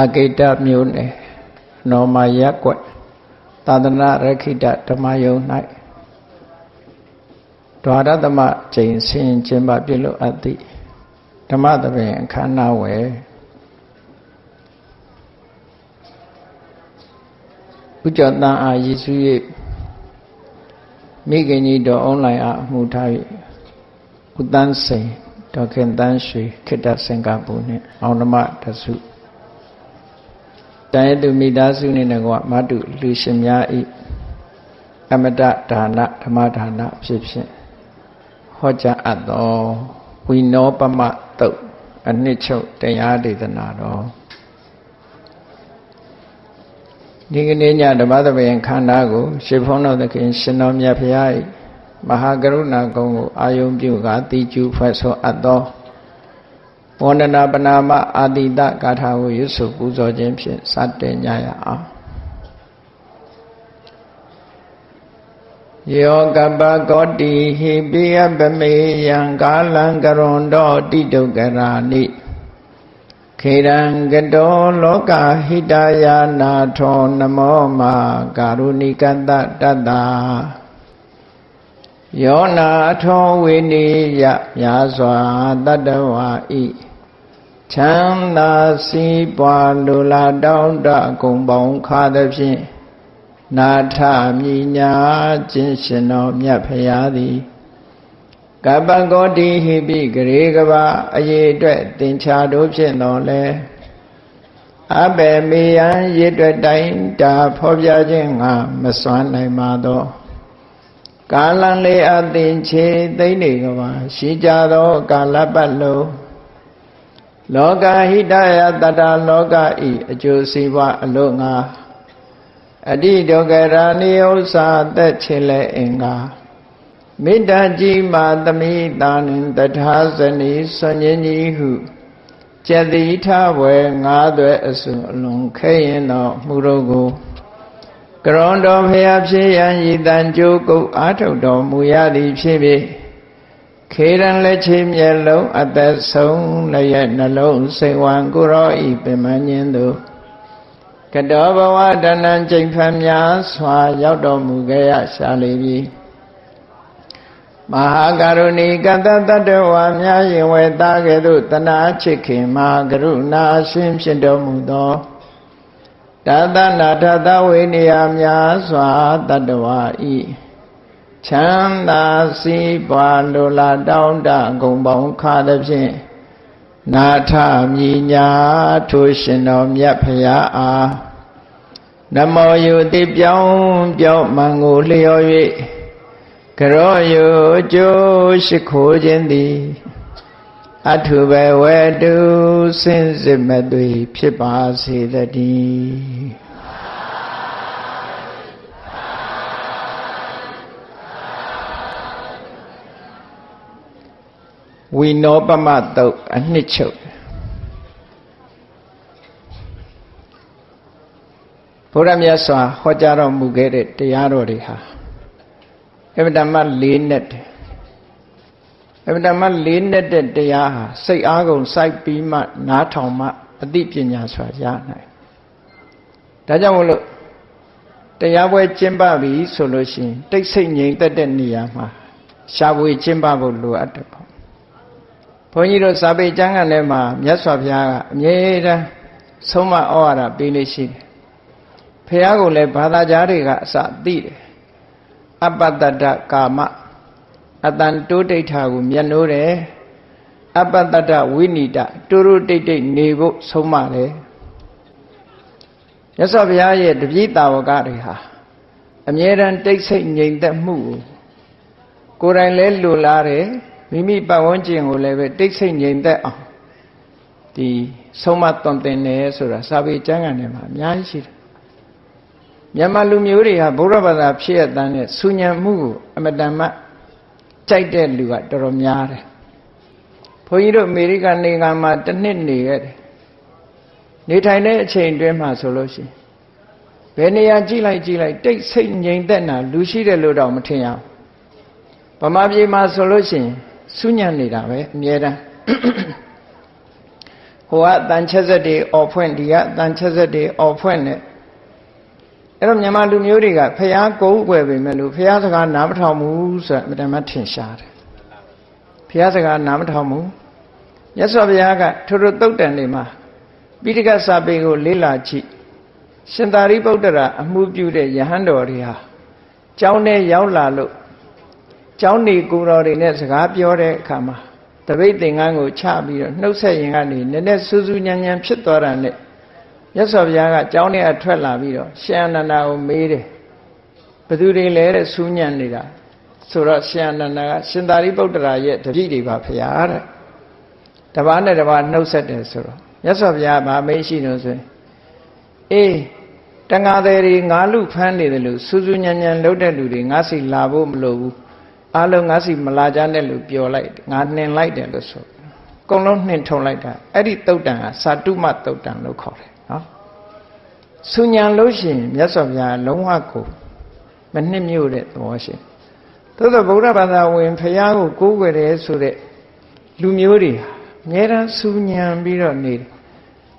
အဂိတမြို့နယ်နော်မာရပ်ကွက်သာသနာရခိတဓမ္မယုံ၌ဒွါရသမကျိန်ဆင်ကျင်းပပြုလုပ်အပ်သည့်ဓမ္မသဘင်အခမ်းအနားဝယ်ဥကြတန်အားရည်စူး၍မိခင်ကြီးတော်အွန်လိုင်းအားအမှုထား၍ဥတန်းစိန်ဒေါခင်တန်းရွှေခေတ္တစင်္ကာပူနှင့်အောင်ဓမ္မတစုတိုင်းသူမိသားစုနှင့်ကမတုလူရှင်များ၏အမတဒါနဓမ္မဒါနဖြစ်ဖြင့်ဟောကြားအပ်သောဝိနောပမတုတ်အနှစ်ချုပ်တရားဒေသနာတော်ဒီကနေ့ညဓမ္မသဘင်ခန္ဓာကိုရှင်ဘုန်းတော်သခင်ရှင်တော်မြတ်ဖရာ၏မဟာကရုဏာကုံကိုအာယုံပြုကာတိကျူဖွဲ့ဆိုအပ်သောဝန္ဒနာပနာမအာတိတဂါထာကိုရွတ်ဆိုပူဇော်ခြင်းဖြင့်စတင်ကြရအောင်ယောကပကောတိဟိပိယပမေယံကာလံကရွန်တောတိတုကရာနိခေရံကတောလောကဟိတယာနာထောနမောမာကာရုဏိကတတတ္တာယောနာထောဝိနိယမြာစွာတတ္တဝါဤချမ်းသာစီးပွားလူလာတောင်းတကုံပေါင်းခါသဖြင့်နာထမြညာခြင်းရှင်တော်မြတ်ဖရာသည်ကပ္ပကောတိဟိပိဂရေကဘာအရေးအတွက်တင်ချာတို့ဖြင့်တော်လဲအဘယ်မေယံရေအတွက်တိုင်းတာဖော်ပြခြင်းငါမစွမ်းနိုင်ပါသောကာလံလေးအသင်ချေသိမ့်နေကဘာရှိကြသောကာလပတ်လုံးလောကဟိတယတတလောကဤအကျိုးစီးပွားအလို့ငါအတိဒုက္ခရာနိဥ္စာသက်ချေလဲအင်္ဂါမေတ္တာကြီးမာသမိတာနှင့်တထာဇနီဆွန်ញကြီးဟုကျက်တိထဝဲငါးသွဲအစုအလုံးခဲရင်တော်မူတော့ကိုကရွန်တော်ဖရာဖြစ်ရန်ရည်တန်ကြိုးကုပ်အားထုတ်တော်မူရသည်ဖြစ်ပြီးခေရန်လက်ချေမျက်လုံးအသက်ဆုံးလည်းရဲ့နှလုံးစိတ်ဝံကိုရောဤပင်မညင်းသူကတောဘဝတဏ္ဏကျိန်ဖန်များစွာရောက်တော်မူခဲ့ရရှာလေပြီမဟာကရုဏီကတတတ္တဝါများရင်ဝဲသားကဲ့သို့တနာချစ်ခင်မဟာကရုဏာရှင်ဖြစ်တော်မူသောတသနာထသဝိနည်းများစွာတတ္တဝါဤ ချမ်းသာစီးပွားလိုလားတောင်းတဂုံပေါင်းခါသဖြင့်နာထမြညာထိုရှင်တော်မြတ်ဖရာအားနမောယုတိပြောင်းပြောင်းမှန်ကိုလျော်၍ကရောယုကျိုးရှိခိုးခြင်းသည်အထုဘဝတုစင်စစ်မသွေဖြစ်ပါစေတည်းဝိနောပမတုတ်အနှစ်ချုပ်ဘုရားမြတ်စွာဟောကြားတော်မူခဲ့တဲ့တရားတော်တွေဟာအဗ္ဗဓမ္မလေးနဲ့အဗ္ဗဓမ္မလေးနဲ့တဲ့တရားဟာစိတ်အားကုန်စိုက်ပြီးမှနားထောင်မှအသိပညာစွာရနိုင်ဒါကြောင့်မို့လို့တရားပွဲကျင့်ပပြီဆိုလို့ရှိရင်တိတ်ဆိတ်ငြိမ်သက်တဲ့နေရာမှာရှားပွေကျင့်ပဖို့လိုအပ်တယ်ပေါ့ဘုန်းကြီးတို့စာပေကျမ်းဂန်ထဲမှာမြတ်စွာဘုရားကအမြဲတမ်းဆုံးမဩဝါဒပေးလို့ရှိတယ်ဘုရားကိုလည်းဘာသာကြားတွေကအစသိတယ်အပတ္တတကာမအတန်တိုးတိဋ္ဌာကိုမျက်နှိုးတယ်အပတ္တတဝိနိတတိုးတိုးတိတ်တိတ်နေဖို့ဆုံးမတယ်မြတ်စွာဘုရားရဲ့တပည့်တာဝကတွေဟာအမြဲတမ်းတိတ်ဆိတ်ငြိမ်သက်မှုကိုယ်တိုင်လဲလိုလားတယ်မိမိပတ်ဝန်းကျင်ကိုလည်းပဲတိတ်ဆိတ်ငြိမ်သက်အောင်ဒီဆုံးမသွန်သင်တယ်ဆိုတာစာပေကျမ်းဂန်ထဲမှာအများကြီးရှိတယ်မြန်မာလူမျိုးတွေဟာဗုဒ္ဓဘာသာဖြစ်ရတဲ့ဆူညံမှုကိုအမတန်မှကြိုက်တဲ့လူကတော်တော်များတယ်ဘုန်းကြီးတို့အမေရိကန်နိုင်ငံမှာတစ်နှစ်နေရတယ်နေထိုင်တဲ့အချိန်အတွင်းမှာဆိုလို့ရှိရင်ဘယ်နေရာကြည့်လိုက်တိတ်ဆိတ်ငြိမ်သက်တာလူရှိတယ်လို့တော့မထင်ရဘူးဗမာပြည်မှာဆိုလို့ရှိရင်ဆူညံနေတာပဲအမြဲတမ်းဟိုကအတန်ချက်ဆက်တွေအော်ဖွင့်ဒီကအတန်ချက်ဆက်တွေအော်ဖွင့်နဲ့အဲ့တော့မြန်မာလူမျိုးတွေကဖျားကိုးကွယ်ပေမဲ့လို့ဖျားစကားနားမထောင်ဘူးဆိုတာအမှန်တမ်းထင်ရှားတယ်ဖျားစကားနားမထောင်ဘူးမြတ်စွာဘုရားကထိုတုတ်တန်တွေမှာပိဋကစာပေကိုလေ့လာကြည့်ရှင်သာရိပုတ္တရာအမှုပြုတဲ့ယဟန်တော်တွေဟာကျောင်းထဲရောက်လာလို့ကျောင်းနေကိုတော်တွေနဲ့စကားပြောတဲ့အခါမှာတပိတ်သင်္ကန်းကိုချပြီးတော့နှုတ်ဆက်ရင်ကနေနည်းနည်းစူးစူးညံညံဖြစ်သွားတာနဲ့မြတ်စွာဘုရားကကျောင်းထဲအထွက်လာပြီးတော့ရှင်အနန္ဒာကိုမေးတယ်ဘယ်သူတွေလဲတဲ့ဆူးညံနေတာဆိုတော့ရှင်အနန္ဒာကရှင်သာရိပုတ္တရာရဲ့တပည့်တွေပါဖေရတဲ့တပားနဲ့တပားနှုတ်ဆက်တယ်ဆိုတော့မြတ်စွာဘုရားဗာမေးရှိလို့ဆိုရင်အေးတန်ဃာတွေငါလူဖမ်းနေတယ်လို့စူးစူးညံညံလုပ်တဲ့လူတွေငါစီလာဖို့မလိုဘူးအားလုံးငါစီမလာကြနဲ့လို့ပြောလိုက်ငါနှင်လိုက်တယ်လို့ဆိုအကုန်လုံးနှင်ထုံလိုက်တာအဲ့ဒီတုတ်တန်ကစာတုမတုတ်တန်လို့ခေါ်တယ်နော်ဆူညံလို့ရှိရင်မြတ်စွာဘုရားလုံးဝကိုမနှစ်မြို့တဲ့သဘောရှိသို့သောဗုဒ္ဓဘာသာဝင်ဖရာကိုကိုးကွယ်တယ်ဆိုတဲ့လူမျိုးတွေဟာအများအားဆူညံပြီးတော့နေတယ်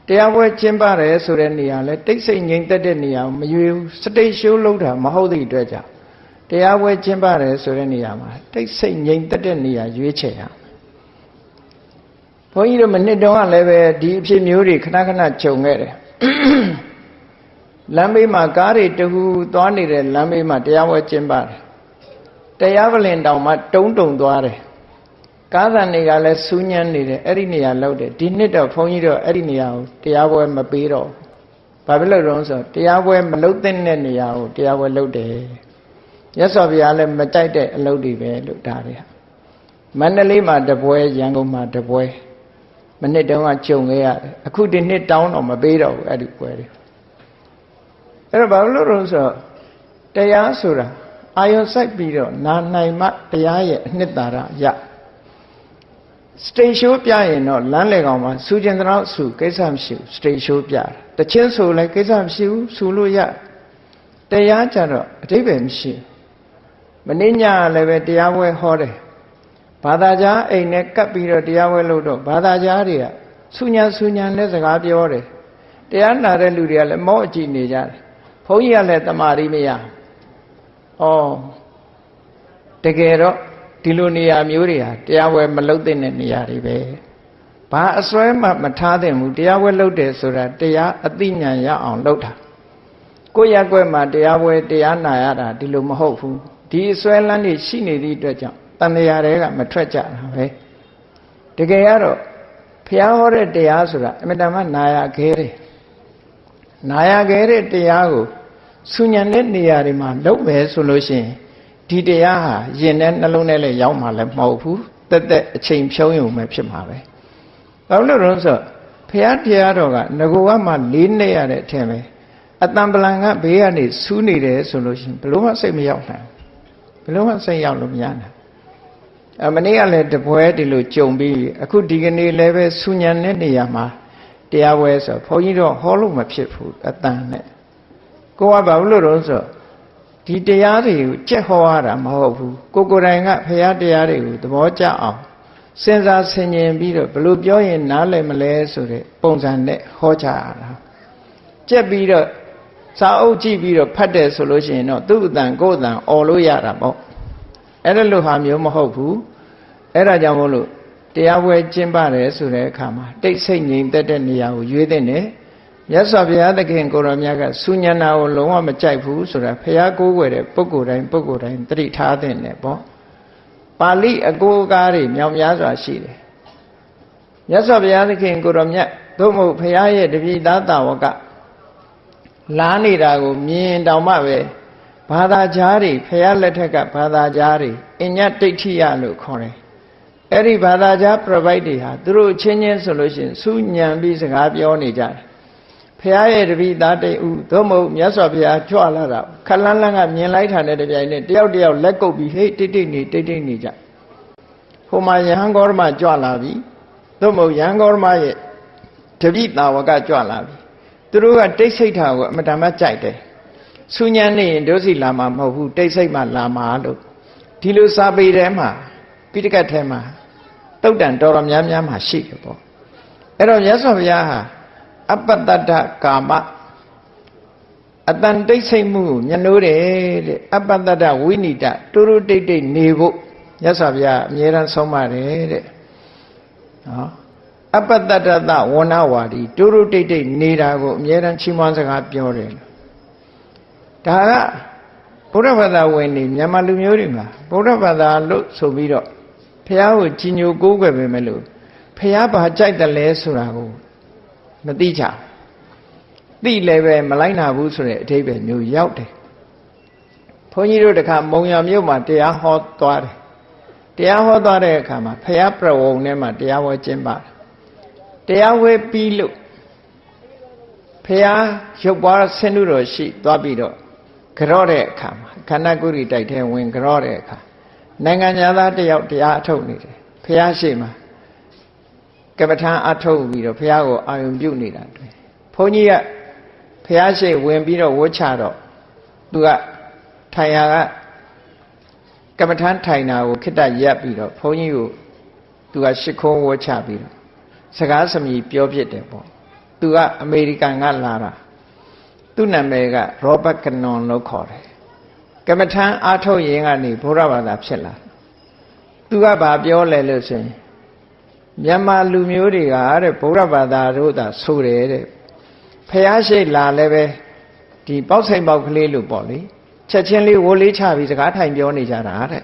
တရားပွဲကျင်းပတယ်ဆိုတဲ့နေရာလဲတိတ်ဆိတ်ငြိမ်သက်တဲ့နေရာမရွေဘူးစတိတ်ရှိုးလုံးတာမဟုတ်တဲ့အတွက်ကြောင့်တရားပွဲကျင်းပတယ်ဆိုတဲ့နေရာမှာတိတ်ဆိတ်ငြိမ်သက်တဲ့နေရာရွေးချယ်ရမယ်ဘုန်းကြီးတို့မနှစ်တုန်းကလည်းပဲဒီအဖြစ်မျိုးတွေခဏခဏကြုံခဲ့တယ်လမ်းဘေးမှာကားတွေတခုသွားနေတဲ့လမ်းဘေးမှာတရားပွဲကျင်းပတယ်တရားပလင်တောင်မှတုံသွားတယ်ကားသံတွေကလည်းဆူးညံ့နေတယ်အဲ့ဒီနေရာလောက်တယ်ဒီနှစ်တော့ဘုန်းကြီးတို့အဲ့ဒီနေရာကိုတရားပွဲမပေးတော့ဘာဖြစ်လို့လဲဆိုတော့တရားပွဲမလုပ်တဲ့နေရာကိုတရားပွဲလုပ်တယ်မြတ်စွာဘုရားလည်းမကြိုက်တဲ့အလုပ်တွေပဲလို့ဒါတွေဟာမန္တလေးမှာတပွဲရန်ကုန်မှာတပွဲမနှစ်တုန်းကကြုံခဲ့ရတယ်အခုဒီနှစ်တောင်းတော့မပေးတော့ဘူးအဲ့ဒီပွဲတွေအဲ့တော့ဘာလို့လဲဆိုတော့တရားဆိုတာအာယုံစိုက်ပြီးတော့နာနိုင်မှတရားရဲ့အနှစ်သာရရစတိတ်ရှိုးပြရင်တော့လမ်းလေကောင်မှာစူကျင်တော့စူကိစ္စမရှိဘူးစတိတ်ရှိုးပြတာတချင်းဆိုလည်းကိစ္စမရှိဘူးစူလို့ရတရားကြတော့အတိပ္ပယ်မရှိမင်းညလည်းပဲတရားပွဲဟောတယ်ဘာသာကြားအိမ်နဲ့ကပ်ပြီးတော့တရားပွဲလုပ်တော့ဘာသာကြားတွေကဆူညာနဲ့စကားပြောတယ်တရားနာတဲ့လူတွေကလည်းမော့ကြည့်နေကြတယ်ဘုန်းကြီးကလည်းတမာရီမရဩတကယ်တော့ဒီလိုနေရာမျိုးတွေဟာတရားပွဲမလုပ်တဲ့နေရာတွေပဲဘာအစွဲမှမထားသင့်ဘူးတရားပွဲလုပ်တယ်ဆိုတာတရားအသိဉာဏ်ရအောင်လုပ်တာကိုယ့်ရက်ွက်မှာတရားပွဲတရားနာရတာဒီလိုမဟုတ်ဘူးဒီ ဒီဆွဲလန်းနေရှိနေသည့်အတွက်ကြောင့်တန်တရားတွေကမထွက်ကြတာပဲတကယ်ကတော့ဘုရားဟောတဲ့တရားဆိုတာအမြဲတမ်းနာရခဲတယ်နာရခဲတဲ့တရားကိုဆူညံတဲ့နေရာတွေမှာလုပ်မယ်ဆိုလို့ရှိရင်ဒီတရားဟာရင်နဲ့နှလုံးထဲလည်းရောက်မှာလည်းမဟုတ်ဘူးတက်တက်အချိန်ဖြုံးရုံပဲဖြစ်မှာပဲဘာလို့လဲဆိုဘုရားတရားတော်ကငကိုကမှလေးနေရတဲ့အထင်ပဲအတန်ပလန်ကဘေးကနေဆူးနေတယ်ဆိုလို့ရှိရင်ဘလို့မှစိတ်မရောက်နိုင်ဘလို့မှစိတ်ရောက်လို့မရနိုင်မနေ့ကလည်းတပွဲဒီလိုကြုံပြီးအခုဒီကနေ့လည်းပဲဆူညံတဲ့နေရာမှာတရားပွဲဆိုဘုန်းကြီးတော့ဟောလို့မဖြစ်ဘူးအတန်နဲ့ကိုကဘာလို့လို့ဆိုဒီတရားတွေကိုကြက်ဟောရတာမဟုတ်ဘူးကိုယ်တိုင်ကဘုရားတရားတွေကိုသဘောကျအောင်စဉ်းစားဆင်ခြင်ပြီးတော့ဘလို့ပြောရင်နားလည်မလဲဆိုတဲ့ပုံစံနဲ့ဟောကြရတာကြက်ပြီးတော့စာအုပ်ကြည့်ပြီးတော့ဖတ်တယ်ဆိုလို့ရှိရင်တော့သူ့အတန်ကိုယ်အတန်អော်လို့ရတာပေါ့အဲ့ဒါလို့ဟာမျိုးမဟုတ်ဘူးအဲ့ဒါကြောင့်မို့လို့တရားပွဲကျင့်ပါတယ်ဆိုတဲ့အခါမှာတိတ်ဆိတ်ငြိမ်သက်တဲ့နေရာကိုရွေးတဲ့နဲ့မြတ်စွာဘုရားသခင်ကိုရောမြတ်ကဆူညံတာကိုလုံးဝမကြိုက်ဘူးဆိုတာဘုရားကိုးကွယ်တဲ့ပုဂ္ဂိုလ်တိုင်းသတိထားတဲ့နဲ့ပေါ့ပါဠိအကိုးအကားတွေမြောက်များစွာရှိတယ်မြတ်စွာဘုရားသခင်ကိုရောမြတ်သို့မဟုတ်ဘုရားရဲ့တပည့်သားတာဝကလားနေတာကိုမြင်တောင်မှပဲဘာသာကြားတွေဘုရားလက်ထက်ကဘာသာကြားတွေအညတ်ဒိဋ္ဌိယလို့ခေါ်တယ်အဲ့ဒီဘာသာကြားပြပိုက်တွေဟာသူတို့ချင်းချင်းဆိုလို့ရှိရင်ဆူညံပြီးစကားပြောနေကြတယ်ဘုရားရဲ့တပည့်သားတိတ်ဥသို့မဟုတ်မြတ်စွာဘုရားကြွလာတာခလန်းလန်းကမြင်လိုက်တာနဲ့တပြိုင်နက်တယောက်လက်ကုပ်ပြီးဟေးတိတ်နေကြဟိုမှာယဟန်ဂေါရမကြွလာပြီသို့မဟုတ်ယဟန်ဂေါရမရဲ့တပည့်သားဝကကြွလာပြီသူတို့ကတိတ်ဆိတ်တာကိုအမတန်မှကြိုက်တယ်ဆူညံနေရင်တို့စီလာမှာမဟုတ်ဘူးတိတ်ဆိတ်မှလာမှာလို့ဒီလိုစာပေထဲမှာပိဋကတ်ထဲမှာတုတ်တန်တော်တော်များများမှာရှိတယ်ပေါ့အဲ့တော့မြတ်စွာဘုရားဟာအပ္ပတ္တကာမအတန်တိတ်ဆိတ်မှုကိုညှိုးတယ်တဲ့အပ္ပတ္တဝိနိတတူတူတိတ်တိတ်နေဖို့မြတ်စွာဘုရားအမြဲတမ်းဆုံးမတယ်တဲ့နော်အပ္ပတ္တဝဏဝါဒီတူတူတိတ်တိတ်နေတာကိုအမြဲတမ်းချီးမွမ်းစကားပြောတယ်ဒါကဗုဒ္ဓဘာသာဝင်နေမြန်မာလူမျိုးတွေမှာဗုဒ္ဓဘာသာလို့ဆိုပြီးတော့ဘုရားကိုကြီးညိုကိုးကွယ်ပေမဲ့လို့ဘုရားဘာကြိုက်တယ်လဲဆိုတာကိုမသိကြသိလည်းပဲမလိုက်နာဘူးဆိုတဲ့အဓိပ္ပာယ်မျိုးရောက်တယ်ဘုန်းကြီးတို့တခါမုံရမြို့မှာတရားဟောသွားတယ်တရားဟောသွားတဲ့အခါမှာဘုရားပြဝုံထဲမှာတရားဝဲကျင်းပတရားဝဲပြီးလို့ဘုရားရုပ်ပွားဆင်းတုတော်ရှိသွားပြီးတော့ကြော့တဲ့အခါမှာခန္ဓာကုရိတိုက်ထဲဝင်ကြော့တဲ့အခါနိုင်ငံသားတယောက်တရားအထုတ်နေတယ်ဘုရားရှိမှကမ္မထာအထုတ်ပြီးတော့ဘုရားကိုအာရုံပြုနေတာတွေ့ဘုန်းကြီးကဘုရားရှိဝင်ပြီးတော့ဝှချတော့သူကထိုင်ရာကကမ္မထာထိုင်တာကိုခိတ္တရက်ပြီးတော့ဘုန်းကြီးကိုသူကရှ िख ုံးဝှချပြီးတော့စကားစမြည်ပြောဖြစ်တယ်ပေါ့သူကအမေရိကန်ကလာတာသူ့နာမည်ကရောဘတ်ကနွန်လို့ခေါ်တယ်ကမ္မထာအားထုတ်ရင်ကနေဘုရားဘာသာဖြစ်လာသူကဘာပြောလဲလို့ဆိုရင်မြန်မာလူမျိုးတွေကတဲ့ဗုဒ္ဓဘာသာတို့သာဆိုတယ်တဲ့ဖះရှိလာလည်းပဲဒီပေါက်ဆိုင်ပေါက်ကလေးလို့ပေါ့လေချက်ချင်းလေးဝိုးလေးချပြီးစကားထိုင်ပြောနေကြတာတဲ့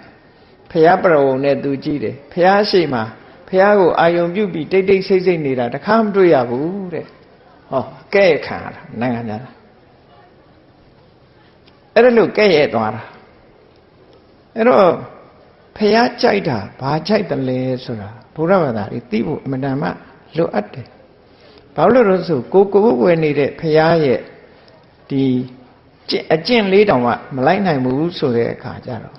ဖះပရဝုံနဲ့သူကြည့်တယ်ဖះရှိမှာဖះကိုအာယုံပြုတ်ပြီးတိတ်တိတ်ဆိတ်ဆိတ်နေတာတခါမတွေ့ရဘူးတဲ့ဟောကဲ့ခံရတာနိုင်ငံသားအဲ့ဒါလို့ကဲ့ရဲ့သွားတာအဲ့တော့ဖះကြိုက်တာဘာကြိုက်တယ်လဲဆိုတာဘုရားဘာသာတွေသိဖို့အမှန်တမ်းလိုအပ်တယ်ဘာလို့လဲဆိုကိုဝယ်နေတဲ့ဖះရဲ့ဒီအကျင့်လေးတောင်မှမလိုက်နိုင်ဘူးဆိုတဲ့အခါကျတော့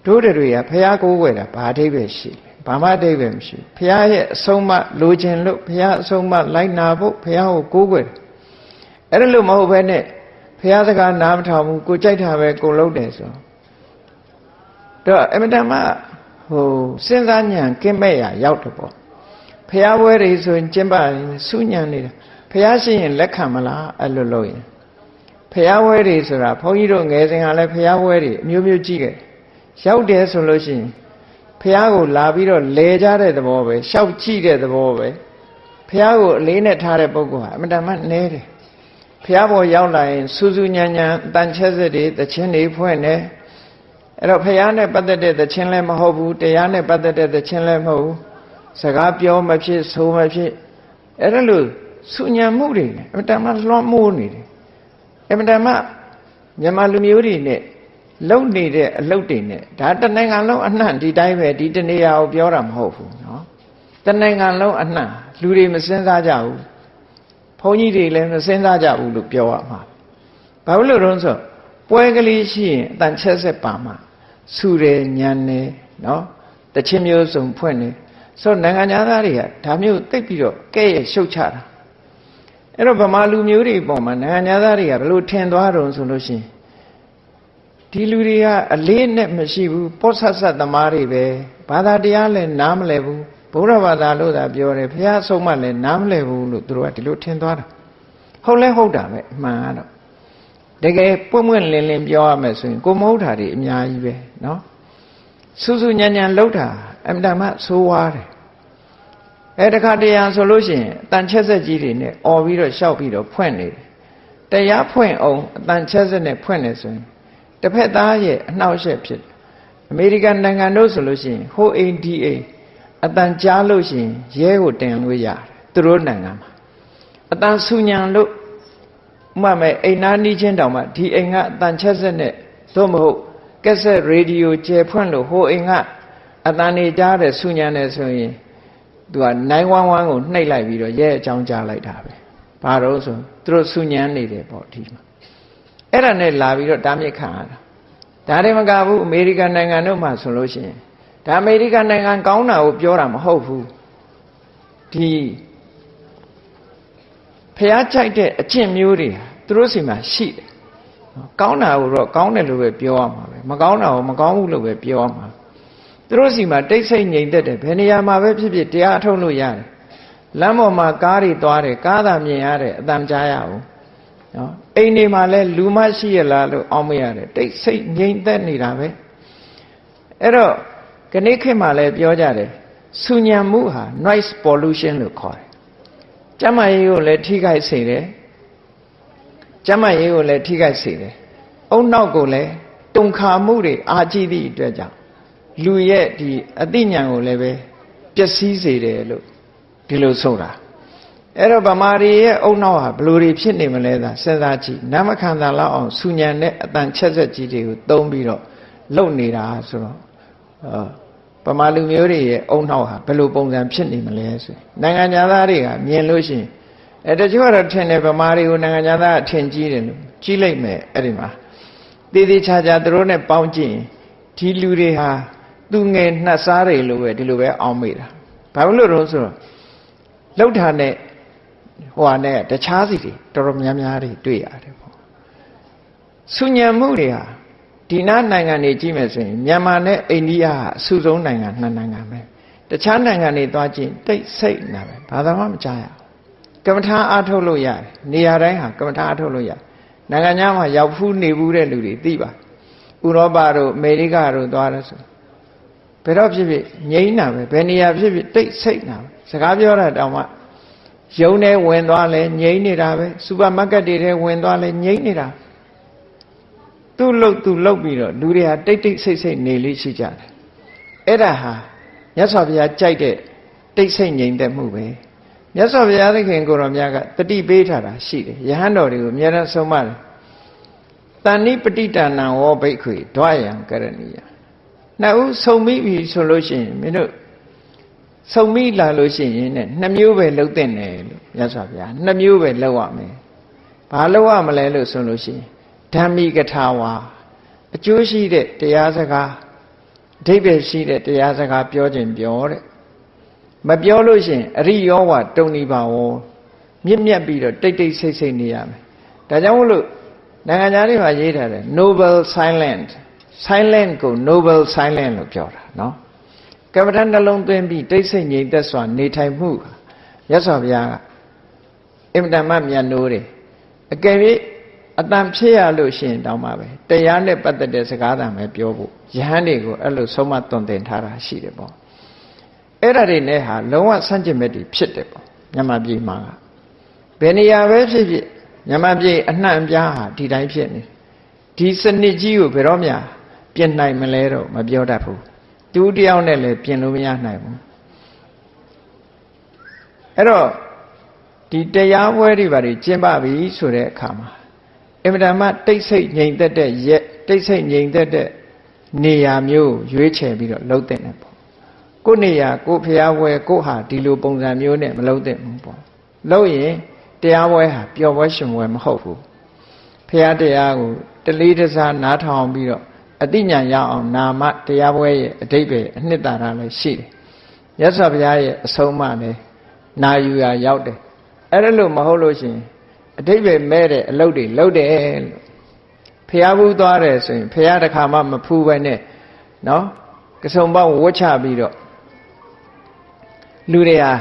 တို့တွေကဖះကိုဝယ်တာဘာအဓိပ္ပာယ်ရှိလဲဘာမှအဓိပ္ပာယ်မရှိဖះရဲ့အဆုံးအမလိုချင်လို့ဖះအဆုံးအမလိုက်နာဖို့ဖះကိုကိုးကွယ်တယ်အဲ့ဒါလို့မဟုတ်ဘဲနဲ့ဖះစကားနားမထောင်ဘူးကိုကြိုက်တာပဲကိုလုပ်တယ်ဆိုတော့အမှန်တမ်းစဉ်းစားဉာဏ်ကင်းမဲ့ရရောက်တယ်ပေါ့ဖះဝဲတွေဆိုရင်ကျင့်ပါဆူညံနေတာဖះရှိရင်လက်ခံမလားအဲ့လိုလုပ်ရင်ဖះဝဲတွေဆိုတာဘုန်းကြီးတို့ငယ်စဉ်ကလည်းဖះဝဲတွေအမျိုးမျိုးကြည့်ခဲ့ရောက်တယ်ဆိုလို့ရှိရင်ဖះကိုလာပြီးတော့လဲကြတဲ့သဘောပဲရှောက်ကြည့်တဲ့သဘောပဲဖះကိုအလေးနဲ့ထားတဲ့ပုဂ္ဂိုလ်ဟာအမှန်တမ်းနဲတယ်ဖះပေါ်ရောက်လာရင်စူးစူးညံညံတန်ချက်စက်တွေတချင်းတွေဖွင့်တယ် အဲ့တော့ဖယားနဲ့ပတ်သက်တဲ့သချင်းလည်းမဟုတ်ဘူးတရားနဲ့ပတ်သက်တဲ့သချင်းလည်းမဟုတ်ဘူးစကားပြောမဖြစ်ဆိုမဖြစ်အဲ့ဒါလို့ဆုညံမှုတွေအမတန်မှလွှမ်းမိုးနေတယ်အမတန်မှမြန်မာလူမျိုးတွေနဲ့လုံနေတဲ့အလုပ်တွေနဲ့ဒါတနိုင်ငံလုံးအနှံ့ဒီတိုင်းပဲဒီတနေရာကိုပြောတာမဟုတ်ဘူးနော်တနိုင်ငံလုံးအနှံ့လူတွေမစင်စားကြဘူးဘုန်းကြီးတွေလည်းမစင်စားကြဘူးလို့ပြောရမှာဘာလို့လဲဆိုပွဲကလေးရှိရင်အတန်ချက်ဆက်ပါမှာဆူတယ်ညံတယ်နော်တချင်းမျိုးစုံဖွင့်နေဆိုနိုင်ငံသားတွေကဒါမျိုးသိပ်ပြီးတော့ကဲ့ရဲ့ရှုတ်ချတာအဲ့တော့ဗမာလူမျိုးတွေပုံမှာနိုင်ငံသားတွေကဘယ်လိုထင်သွားတုံဆိုလို့ရှိရင်ဒီလူတွေကအလေးနဲ့မရှိဘူးပောဆတ်ဆတ်သမားတွေပဲဘာသာတရားလည်းနားမလည်ဘူးဘုရားဘာသာလို့သာပြောတယ်ဘုရားဆုံးမလည်းနားမလည်ဘူးလို့သူတို့ကဒီလိုထင်သွားတာဟုတ်လဲဟုတ်တာပဲအမှန်ကတော့တကယ်ပွင့်ပွင့်လင်းလင်းပြောရမယ်ဆိုရင်ကိုမဟုတ်တာတွေအများကြီးပဲနော်စူးစူးညံ့ညံ့လှုပ်တာအမှန်တမ်းဆိုးဝါးတယ်အဲတခါတရားဆိုလို့ရှိရင်အတန်ချက်ဆက်ကြီးတွေနဲ့អော်ပြီးတော့ရှောက်ပြီးတော့ဖွင့်နေတယ်တရားဖွင့်အောင်အတန်ချက်ဆက်နဲ့ဖွင့်နေဆိုရင်တစ်ဖက်သားရဲ့အနှောက်အယှက်ဖြစ်တယ်အမေရိကန်နိုင်ငံတို့ဆိုလို့ရှိရင်ဟိုအိမ်ဒီအိမ်အတန်ကြားလို့ရှိရင်ရဲကိုတင်လို့ရတယ်သူတို့နိုင်ငံမှာအတန်ဆူညံလို့မှမဲ့အိမ်နာနီးချင်းတောင်မှဒီအိမ်ကအတန်ချက်ဆက်နဲ့သို့မဟုတ်ကက်ဆက်ရေဒီယိုကျယ်ဖွင့်လို့ဟိုအိမ်ကအတန်နေကြားတယ်ဆူညံတယ်ဆိုရင်သူက911ကိုနှိပ်လိုက်ပြီးတော့ရဲအကြောင်းကြားလိုက်တာပဲဘာလို့ဆိုသူတို့ဆူညံနေတယ်ပေါ့ဒီမှာအဲ့ဒါနဲ့လာပြီးတော့တားမြစ်ခံရတာဒါတွေမကဘူးအမေရိကန်နိုင်ငံတို့မှာဆိုလို့ရှိရင်ဒါအမေရိကန်နိုင်ငံကောင်းတာကိုပြောတာမဟုတ်ဘူးဒီဖျားကြိုက်တဲ့အကျင့်မျိုးတွေသူတို့စီမှာရှိတယ်ကောင်းတာကိုတော့ကောင်းတယ်လို့ပဲပြောရမှာပဲမကောင်းတာကိုမကောင်းဘူးလို့ပဲပြောရမှာသူတို့စီမှာတိတ်ဆိတ်ငြိမ်သက်တယ်ဘယ်နေရာမှာပဲဖြစ်ဖြစ်တရားအထုတ်လို့ရတယ်လမ်းပေါ်မှာကားတွေသွားတယ်ကားသာမြင်ရတယ်အတန်ကြားရအောင်နော်အိမ်တွေမှာလဲလူမရှိရလားလို့အောင်းမရတယ်တိတ်ဆိတ်ငြိမ်သက်နေတာပဲအဲ့တော့ခဏခေတ်မှာလဲပြောကြတယ်ဆူညံမှုဟာ noise pollution လို့ခေါ်တယ်ကျမရေးကိုလည်းထိခိုက်စေတယ်ကျမရေးကိုလည်းထိခိုက်စေတယ်အုံနောက်ကိုလည်းတုန်ခါမှုတွေအာကြည့်သည့်အတွက်ကြောင့်လူရဲ့ဒီအသိဉာဏ်ကိုလည်းပဲပျက်စီးစေတယ်လို့ဒီလိုဆိုတာအဲ့တော့ဗမာတွေရဲ့အုံနောက်ဟာဘလို့တွေဖြစ်နေမလဲသာစဉ်းစားကြည့်နာမခန္ဓာလောက်အောင်ဆူညံတဲ့အတန်ချက်ဆက်ကြီးတွေကိုသုံးပြီးတော့လုပ်နေတာဆိုတော့ဗမာလူမျိုးတွေရဲ့အုံနောက်ဟာဘယ်လိုပုံစံဖြစ်နေမလဲဆိုနိုင်ငံသားတွေကမြင်လို့ရှိရင်တချို့ကတော့ထင်တယ်ဗမာတွေကိုနိုင်ငံသားအထင်ကြီးတယ်လို့ကြီးလိုက်မယ်အဲ့ဒီမှာတည်တည်ချာချာသူတို့နဲ့ပေါင်းကြည့်ရင်ဒီလူတွေဟာသူငယ်နှက်စားတွေလို့ပဲဒီလိုပဲအောင်းမိတာဘာလို့လို့ဆိုတော့လောက်တာနဲ့ဟိုဟာနဲ့တခြားစီတွေတော်တော်များများတွေတွေ့ရတယ်ပေါ့ဆူညံမှုတွေဟာဒီနားနိုင်ငံတွေကြည့်မယ်ဆိုရင်မြန်မာနဲ့အိန္ဒိယဟာအဆူဆုံးနိုင်ငံနှစ်နိုင်ငံပဲတခြားနိုင်ငံတွေသွားကြည့်တိတ်ဆိတ်နေပဲဘာသာမှမကြားရဘူးကမ္မထာအားထုတ်လို့ရတယ်နေရာတိုင်းဟာကမ္မထာအားထုတ်လို့ရတယ်နိုင်ငံခြားမှာရောက်ဖူးနေဘူးတဲ့လူတွေသိပါဥရောပတို့အမေရိကတို့သွားတယ်ဆိုဘယ်တော့ဖြစ်ဖြစ်ငြိမ်းတာပဲဘယ်နေရာဖြစ်ဖြစ်တိတ်ဆိတ်တာပဲစကားပြောတာတောင်မှရုံထဲဝင်သွားလဲငြိမ်းနေတာပဲစူပါမားကတ်တွေထဲဝင်သွားလဲငြိမ်းနေတာသူ့လုတ်ပြီးတော့လူတွေဟာတိတ်တိတ်ဆိတ်ဆိတ်နေလေးရှိကြတယ်အဲ့ဒါဟာမြတ်စွာဘုရားကြိုက်တဲ့တိတ်ဆိတ်ငြိမ်သက်မှုပဲမြတ်စွာဘုရားသခင်ကိုရောမြတ်ကတတိပေးထားတာရှိတယ်ယဟန်တော်တွေကိုအများအားဆုံးမတယ်တဏိပတိတဏံဝောဘိက္ခွေဒွါယံကရဏီယနှစ်ဦးဆုံမိပြီဆိုလို့ရှိရင်မင်းတို့ဆုံမိလာလို့ရှိရင်နဲ့နှစ်မျိုးပဲလှုပ်တဲ့နယ်လို့မြတ်စွာဘုရားနှစ်မျိုးပဲလှုပ်ရမယ်ဘာလှုပ်ရမလဲလို့ဆိုလို့ရှိရင်ဓမ္မိကထာဝါအကျိုးရှိတဲ့တရားစကားအဓိပ္ပာယ်ရှိတဲ့တရားစကားပြောခြင်းပြောတဲ့မပြောလို့ရှိရင်အရိယောဝတုန်နိဘာဝမြင့်မြတ်ပြီးတော့တိတ်တိတ်ဆိတ်ဆိတ်နေရမယ်ဒါကြောင့်မို့လို့နိုင်ငံသားတွေမှာရေးထားတယ် noble silent silent ကို noble silent လို့ပြောတာနော်ကမ္မထနှလုံးသွင်းပြီးတိတ်ဆိတ်ငြိမ်သက်စွာနေထိုင်မှုမြတ်စွာဘုရားကအင်မတန်မှမြတ်နိုးတယ်အကယ်၍အတန်ဖြစ်ရလို့ရှိရင်တောင်းပါပဲတရားနဲ့ပတ်သက်တဲ့စကားသံပဲပြောဖို့ယဟန်တွေကိုအဲ့လိုဆုံးမသွန်သင်ထားတာရှိတယ်ပေါ့အဲ့ဒါတွေနဲ့ဟာလုံးဝဆန့်ကျင်ဘက်တွေဖြစ်တယ်ပေါ့မြန်မာပြည်မှာကဘယ်နေရာပဲဖြစ်ဖြစ်မြန်မာပြည်အနှံ့အပြားဟာဒီတိုင်းဖြစ်နေဒီစနစ်ကြီးကိုဘယ်တော့မှပ ပြင်နိုင်မလဲတော့မပြောတတ်ဘူးသူတယောက်နဲ့လည်းပြင်လို့မရနိုင်ဘူးအဲ့တော့ဒီတရားပွဲတွေဘာတွေကျင့်ပပြီဆိုတဲ့အခါမှာအင်မတန်မှတိတ်ဆိတ်ငြိမ်သက်တဲ့ရက်တိတ်ဆိတ်ငြိမ်သက်တဲ့နေရာမျိုးရွေးချယ်ပြီးတော့လှုပ်တဲ့နေပေါ့ကိုယ်နေရာကိုယ်ဖျားပွဲကိုယ်ဟာဒီလိုပုံစံမျိုးနဲ့မလှုပ်တဲ့ဘူးပေါ့လှုပ်ရင်တရားပွဲဟာပျော်ပွဲရှင်ပွဲမဟုတ်ဘူးဖျားတရားကိုတလေးတစားနားထောင်ပြီးတော့အတိညာရအောင်နာမတရားပွဲရဲ့အဓိပ္ပာယ်အနှစ်သာရလည်းရှိတယ်မြတ်စွာဘုရားရဲ့အဆုံးအမလည်းနာယူရာရောက်တယ်အဲ့ဒါလို့မဟုတ်လို့ရှိရင်အဓိပ္ပာယ်မဲ့တဲ့အလုပ်တွေလုပ်တယ်လို့ဖျားဘူးသွားတယ်ဆိုရင်ဖျားတစ်ခါမှမဖူးပဲနဲ့နော်ကစုံပေါင်းဝတ်ချပြီးတော့လူတွေဟာ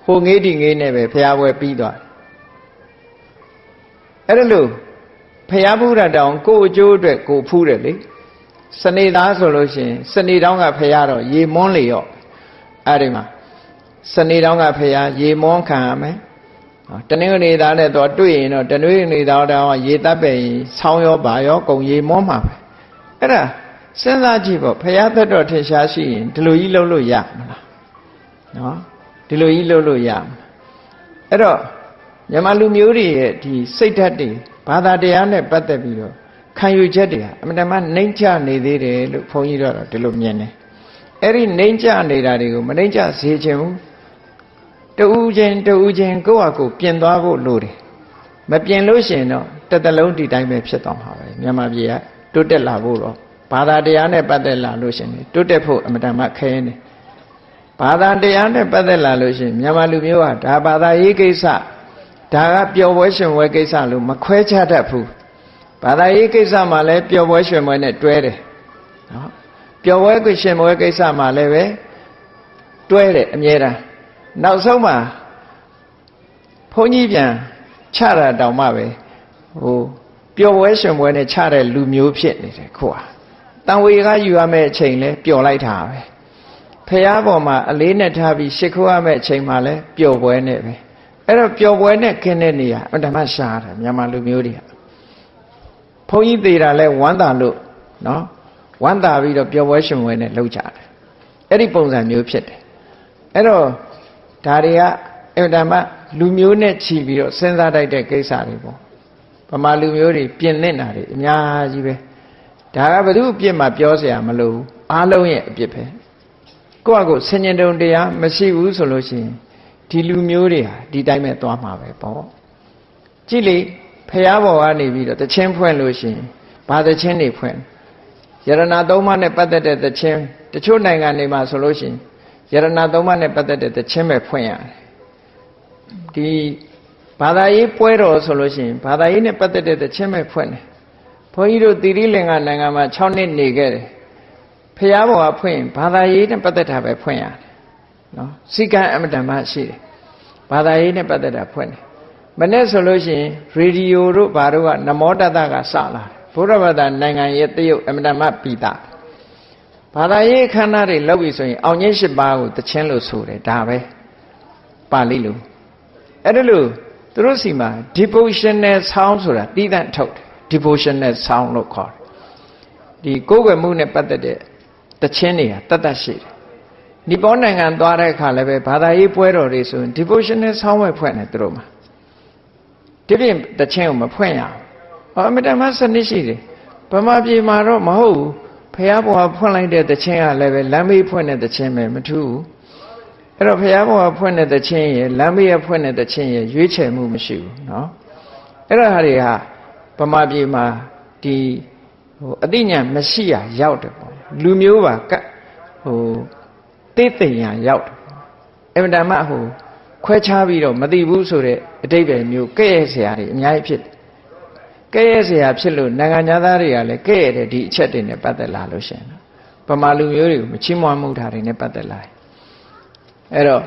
ဟိုငေးဒီငေးနဲ့ပဲဖျားပွဲပြီးသွားအဲ့ဒါလို့ဖျားဘူးရတောင်ကိုယ်အကျိုးအတွက်ကိုဖူးတယ်လေစနေသားဆိုလို့ရှိရင်စနေတောင်းကဖျားတော့ရေမွန်းလေရော့အဲ့ဒီမှာစနေတောင်းကဖျားရေမွန်းခံရမယ်တနင်္ဂနွေသားနဲ့တော့တွေ့ရင်တော့တနင်္ဂနွေသားတောင်ရေတပ်ပဲဆောင်းရောပါရောကုန်ရေမွန်းမှာပဲအဲ့ဒါစဉ်းစားကြည့်ပေါ့ဖျားသက်တော်ထင်ရှားရှိရင်ဒီလိုကြီးလုပ်လို့ရမလားနော်ဒီလိုကြီးလုပ်လို့ရမလားအဲ့တော့မြန်မာလူမျိုးတွေရဲ့ဒီစိတ်ဓာတ်တွေဘာသာတရားနဲ့ပတ်သက်ပြီးတော့ခံယူချက်တွေဟာအမှန်တမ်းနှိမ့်ချနေသေးတယ်လို့ဘုန်းကြီးတို့ဒီလိုမြင်တယ်အဲ့ဒီနှိမ့်ချနေတာတွေကိုမနှိမ့်ချစေချင်ဘူးတူးချင်းကိုယ့်ဟာကိုယ်ပြင်သွားဖို့လိုတယ်မပြင်လို့ရှိရင်တော့တစ်သလုံးဒီတိုင်းပဲဖြစ်သွားမှာပဲမြန်မာပြည်ကတိုးတက်လာဖို့တော့ဘာသာတရားနဲ့ပတ်သက်လာလို့ရှိရင်တိုးတက်ဖို့အမှန်တမ်းခဲနေဘာသာတရားနဲ့ပတ်သက်လာလို့ရှိရင်မြန်မာလူမျိုးဟာဒါဘာသာရေးကိစ္စဒါကပျော်ပွဲရှင်ပွဲကိစ္စလို့မခွဲခြားတတ်ဘူးဘာသာရေးကိစ္စမှာလည်းပျော်ပွဲရှင်ပွဲနဲ့တွဲတယ်နော်ပျော်ပွဲရှင်ပွဲကိစ္စမှာလည်းပဲတွဲတယ်အမြဲတမ်းနောက်ဆုံးမှာဘုန်းကြီးပြန်ချတာတောင်မှပဲပျော်ပွဲရှင်ပွဲနဲ့ချတဲ့လူမျိုးဖြစ်နေတယ်ခုဟာတန်ဝေကယူရမယ့်အချိန်လဲပျော်လိုက်တာပဲဖះပေါ်မှာအလေးနဲ့ထားပြီးရှ िख ိုးရမယ့်အချိန်မှလဲပျော်ပွဲနဲ့ပဲအဲ့တော့ပျော်ပွဲနဲ့ခင်းတဲ့နေရာအမှန်တမ်းရှားတယ်မြန်မာလူမျိုးတွေကဘုန်းကြီးသေးတာလဲဝမ်းသာလို့နော်ဝမ်းသာပြီးတော့ပျော်ပွဲရှင်ပွဲနဲ့လှုပ်ကြတယ်အဲ့ဒီပုံစံမျိုးဖြစ်တယ်အဲ့တော့ဒါတွေကအမှန်တမ်းလူမျိုးနဲ့ချီပြီးတော့စဉ်းစားတတ်တဲ့ကိစ္စတွေပေါ့ဗမာလူမျိုးတွေပြင်လင့်တာတွေအများကြီးပဲဒါကဘယ်သူအပြစ်မှပြောเสียမလို့အားလုံးရဲ့အပြစ်ပဲကိုယ့်အကိုဆင်ញင်တုံတရားမရှိဘူးဆိုလို့ရှိရင်ဒီလူမျိုးတွေဟာဒီတိုင်းပဲသွားမှာပဲပေါ့ကြည့်လေဖះဘော်ကနေပြီးတော့တခြင်းဖွင့်လို့ရှိရင်ဘာတခြင်းတွေဖွင့်ယရဏသုံးပါးနဲ့ပတ်သက်တဲ့တခြင်းတချို့နိုင်ငံတွေမှာဆိုလို့ရှိရင်ယရဏသုံးပါးနဲ့ပတ်သက်တဲ့တခြင်းပဲဖွင့်ရတယ်ဒီဘာသာရေးပွဲတော်ဆိုလို့ရှိရင်ဘာသာရေးနဲ့ပတ်သက်တဲ့တခြင်းပဲဖွင့်တယ်ဘုန်းကြီးတို့သီရိလင်္ကာနိုင်ငံမှာ6နှစ်နေခဲ့တယ်ဖះဘော်ကဖွင့်ဘာသာရေးနဲ့ပတ်သက်တာပဲဖွင့်ရတယ်နော်စီကံအမတန်မှရှိတယ်ဘာသာရေးနဲ့ပတ်သက်တာဖွင့်တယ်မနေ့ဆိုလို့ရှိရင်ရေဒီယိုတို့ဘာတို့ကနမောတတကစလာဘုရားဘာသာနိုင်ငံရဲ့တရုတ်အမတန်မှပြီးတာဘာသာရေးခန္ဓာတွေလောက်ပြီဆိုရင်အောင်ကြီး၈ပါးကိုတခြင်းလို့ဆိုတယ်ဒါပဲပါဠိလိုအဲ့ဒါလို့သူတို့စီမှာ devotional sound ဆိုတာတည်တံ့ထုတ်တယ် devotional sound လို့ခေါ်တယ်ဒီကိုယ်ွယ်မှုနဲ့ပတ်သက်တဲ့တခြင်းတွေဟာတတ်တတ်ရှိတယ်နီပေါနိုင်ငံသွားတဲ့အခါလည်းပဲဘာသာရေးပွဲတော်တွေဆိုရင် devotional sound ပဲဖွင့်တယ်သူတို့မှာဒီပြင်တခြင်းကိုမဖွင့်ရအောင်အမှန်တမ်းစနစ်ရှိတယ်ဗမာပြည်မှာတော့မဟုတ်ဘူးဖះဘုရားဖွင့်လိုက်တဲ့တခြင်းကလည်းပဲလမ်းမေးဖွင့်တဲ့တခြင်းပဲမထူးဘူးအဲ့တော့ဖះဘုရားဖွင့်တဲ့တခြင်းရယ်လမ်းမေးရဖွင့်တဲ့တခြင်းရယ်ရွေးချယ်မှုမရှိဘူးเนาะအဲ့ဒါဟာတွေဟာဗမာပြည်မှာဒီအသိဉာဏ်မရှိရရောက်တယ်ပေါ့လူမျိုးပါသိသိညာရောက်တယ်အမှန်တမ်းခွဲခြားပြီးတော့မသိဘူးဆိုတဲ့အတိတ်ပဲမျိုးကဲ့ရဲ့ဆရာတွေအများကြီးဖြစ်ကဲ့ရဲ့ဆရာဖြစ်လို့နိုင်ငံသားတွေကလည်းကဲ့ရဲ့တဲ့ဒီအချက်တွေနဲ့ပတ်သက်လာလို့ရှိရင်ဗမာလူမျိုးတွေကိုမချီးမွမ်းမှုထားတွေနဲ့ပတ်သက်လာအဲ့တော့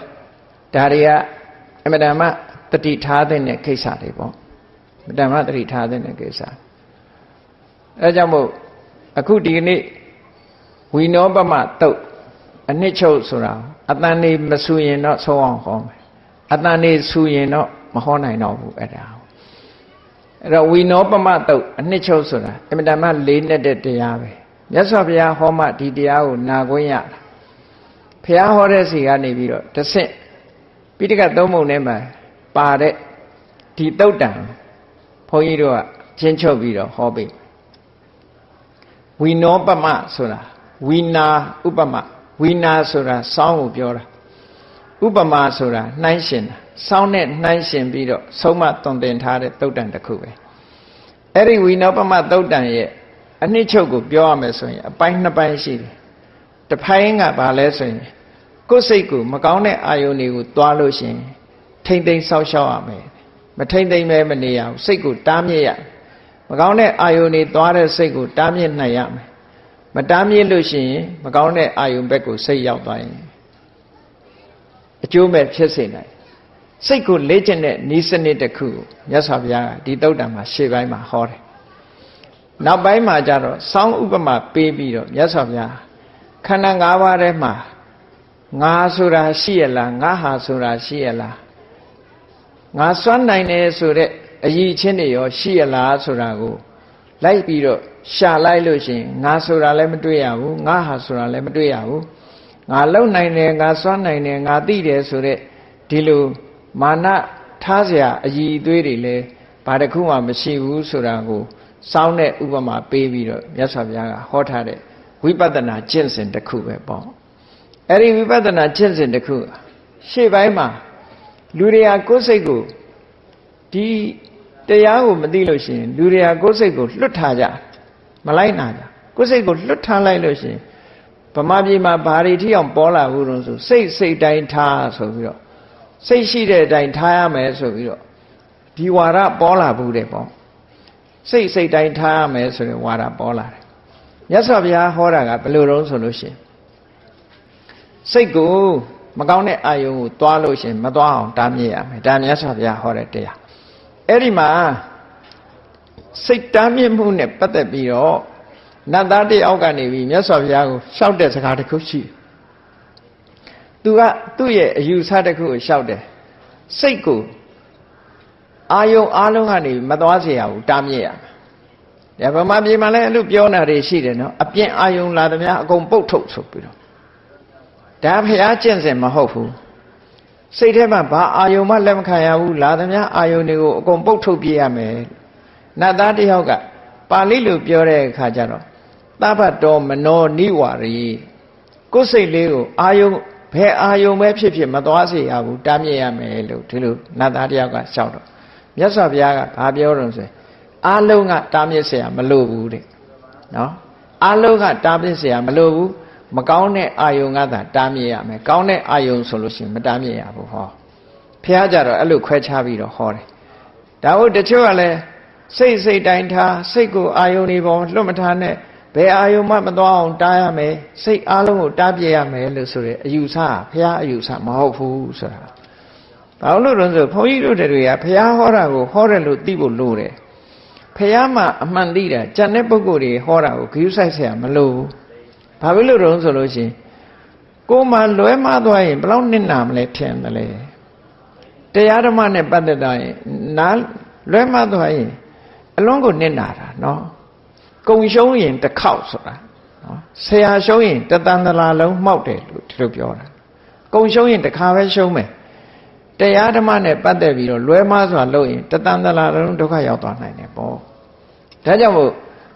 ဒါတွေကအမှန်တမ်းတတိထားတဲ့ကိစ္စတွေပေါ့အမှန်တမ်းတတိထားတဲ့ကိစ္စအဲကြောင့်မို့အခုဒီနေ့ဝိနောပမတုတ်အနှစ်ချုပ်ဆိုတာအတန်နေမဆူရင်တော့ဆုံးအောင်ဟောမယ်အတန်နေဆူရင်တော့မဟောနိုင်တော့ဘူးအဲ့ဒါ အဲ့တော့ဝိနောပမတုတ်အနှစ်ချုပ်ဆိုတာအမြဲတမ်းလေးနဲ့တဲ့တရားပဲမြတ်စွာဘုရားဟောမှဒီတရားကိုနာခွင့်ရတာဘုရားဟောတဲ့စီကနေပြီးတော့တစ်ဆင့်ပိဋကသုံးပုံထဲမှာပါတဲ့ဒီတုတ်တံဘုန်းကြီးတို့ကချင်းချုပ်ပြီးတော့ဟောပေးဝိနောပမဆိုတာဝိနာဥပမဝိနာဆိုတာစောင်းကိုပြောတာဥပမာဆိုတာနှိုင်းရှင်တာစောင်းနဲ့နှိုင်းရှင်ပြီးတော့ဆုံးမသွန်သင်ထားတဲ့တုတ်တံတစ်ခုပဲအဲ့ဒီဝိနောပမတုတ်တံရဲ့အနှစ်ချုပ်ကိုပြောရမယ်ဆိုရင်အပိုင်းနှစ်ပိုင်းရှိတယ်တစ်ပိုင်းကဘာလဲဆိုရင်ကိုယ်စိတ်ကိုမကောင်းတဲ့အာယုန်တွေကိုတွားလို့ရှိရင်ထိမ့်သိမ်းဆောက်ရှောက်ရမယ်မထိမ့်သိမ်းမဲမနေရဘူးစိတ်ကိုတားမြစ်ရမကောင်းတဲ့အာယုန်တွေတွားတဲ့စိတ်ကိုတားမြစ်နိုင်ရမယ်မတားမြစ်လို့ရှိရင်မကောင်းတဲ့အာယုန်ဘက်ကိုစိတ်ရောက်သွားရင်အကျိုးမဲ့ဖြစ်စေနိုင်စိတ်ကိုလေ့ကျင့်တဲ့ဤစနစ်တစ်ခုကိုမြတ်စွာဘုရားကဒီတုတ်တံမှာရှေ့ပိုင်းမှာဟောတယ်နောက်ပိုင်းမှာကျတော့စောင်းဥပမာပေးပြီးတော့မြတ်စွာဘုရားခန္ဓာ၅ပါးထဲမှာငါဆိုတာရှိရလားငါဟာဆိုတာရှိရလားငါစွမ်းနိုင်တယ်ဆိုတဲ့အရည်အချင်းတွေရောရှိရလားဆိုတာကိုလိုက်ပြီးတော့ရှာလိုက်လို့ရှိရင်ငါဆိုတာလည်းမတွေ့ရဘူးငါဟာဆိုတာလည်းမတွေ့ရဘူးငါလုံနိုင်တယ်ငါစွမ်းနိုင်တယ်ငါသိတယ်ဆိုတဲ့ဒီလိုမာနထားเสียအရည်အသွေးတွေလည်းဘာတစ်ခုမှမရှိဘူးဆိုတာကိုစောင်းတဲ့ဥပမာပေးပြီးတော့မြတ်စွာဘုရားကဟောထားတဲ့ဝိပဿနာကျင့်စဉ်တစ်ခုပဲပေါ့အဲ့ဒီဝိပဿနာကျင့်စဉ်တစ်ခုရှေ့ပိုင်းမှာလူတွေကကိုယ်စိတ်ကိုဒီတရားကိုမသိလို့ရှိရင်လူတွေကကိုယ်စိတ်ကိုလွတ်ထားကြမလိုက်နာကြကိုယ်စိတ်ကိုလွတ်ထားလိုက်လို့ရှိရင်ဗမာပြည်မှာဘာတွေထိအောင်ပေါ်လာဘူးလို့ဆိုစိတ်တိုင်းထားဆိုပြီးတော့စိတ်ရှိတဲ့အတိုင်းထားရမယ်ဆိုပြီးတော့ဒီဝါဒပေါ်လာဘူးတဲ့ပေါ့စိတ်တိုင်းထားရမယ်ဆိုတဲ့ဝါဒပေါ်လာတယ်မြတ်စွာဘုရားဟောတာကဘယ်လိုတုံးဆိုလို့ရှိရင်စိတ်ကိုမကောင်းတဲ့အာယုံကိုတွားလို့ရှိရင်မတွားအောင်တားမြစ်ရမယ်ဒါမြတ်စွာဘုရားဟောတဲ့တရားအဲ့ဒီမှာစိတ်တားမြစ်မှုနဲ့ပတ်သက်ပြီးတော့နတ်သားတယောက်ကနေပြီးမြတ်စွာဘုရားကိုလျှောက်တဲ့စကားတစ်ခုရှိသူကသူ့ရဲ့အယူဆတစ်ခုကိုလျှောက်တယ်စိတ်ကိုအာယုံအားလုံးကနေမသွားစေရဘူးတားမြစ်ရမယ်ဒါဗမာပြည်မှာလည်းအဲ့လိုပြောနေတာတွေရှိတယ်နော်အပြင်အာယုံလာသမျှအကုန်ပုတ်ထုတ်ဆိုပြီးတော့ဒါဘုရားကျင့်စဉ်မဟုတ်ဘူးစိတ်ထဲမှာဘာအာယုံမှလက်မခံရဘူးလာသမျှအာယုံတွေကိုအကုန်ပုတ်ထုတ်ပြရမယ်နတ်သားတယောက်ကပါဠိလိုပြောတဲ့အခါကျတော့သဗ္ဗတောမနောနိဝါရီကိုယ်စိတ်လေးကိုအာယုံဘယ်အာယုံပဲဖြစ်ဖြစ်မသွားစေရဘူးတားမြစ်ရမယ်လို့ဒီလိုနတ်သားတယောက်ကရှောက်တော့မြတ်စွာဘုရားကဘာပြောတော့ဆိုရင်အာလုံးကတားမြစ်เสียမလို့ဘူးတဲ့နော်အာလုံးကတားမြစ်เสียမလို့ဘူးမကောင်းတဲ့အာယုံကသာတားမြစ်ရမယ်ကောင်းတဲ့အာယုံဆိုလို့ရှိရင်မတားမြစ်ရဘူးဟောဘုရားကြတော့အဲ့လိုခွဲခြားပြီးတော့ဟောတယ်ဒါဟုတ်တချို့ကလည်းစိတ်တိုင်းထားစိတ်ကိုအာယုံနေပေါ်လွတ်မထားနဲ့ဘယ်အာယုံမှမသွားအောင်တားရမယ်စိတ်အားလုံးကိုတားပြရမယ်လို့ဆိုတဲ့အယူဆဘုရားအယူဆမဟုတ်ဘူးဆိုတာဘာလို့လဲဆိုဘုန်းကြီးတို့တွေကဘုရားဟောတာကိုဟောတယ်လို့သိဖို့လိုတယ်ဘုရားမှာအမှန်သိတာကြံတဲ့ပုဂ္ဂိုလ်တွေဟောတာကိုဂရုစိုက်เสียမလိုဘူးဘာဖြစ်လို့တုံးဆိုလို့ရှိရင်ကိုယ်မှလွဲမှားသွားရင်ဘယ်လောက်နစ်နာမလဲထင်တယ်လေတရားဓမ္မနဲ့ပတ်သက်တာရင်နားလွဲမှားသွားရင်အလုံးကိုနစ်နာတာနော်ကုံရှုံးရင်တစ်ခေါက်ဆိုတာနော်ဆရာရှုံးရင်တသန္တရာလုံးမှောက်တယ်လို့ဒီလိုပြောတာကုံရှုံးရင်တစ်ခါပဲရှုံးမယ်တရားဓမ္မနဲ့ပတ်သက်ပြီးတော့လွဲမှားစွာလုပ်ရင်တသန္တရာလုံးဒုက္ခရောက်သွားနိုင်တယ်ပေါ့ဒါကြောင့်မို့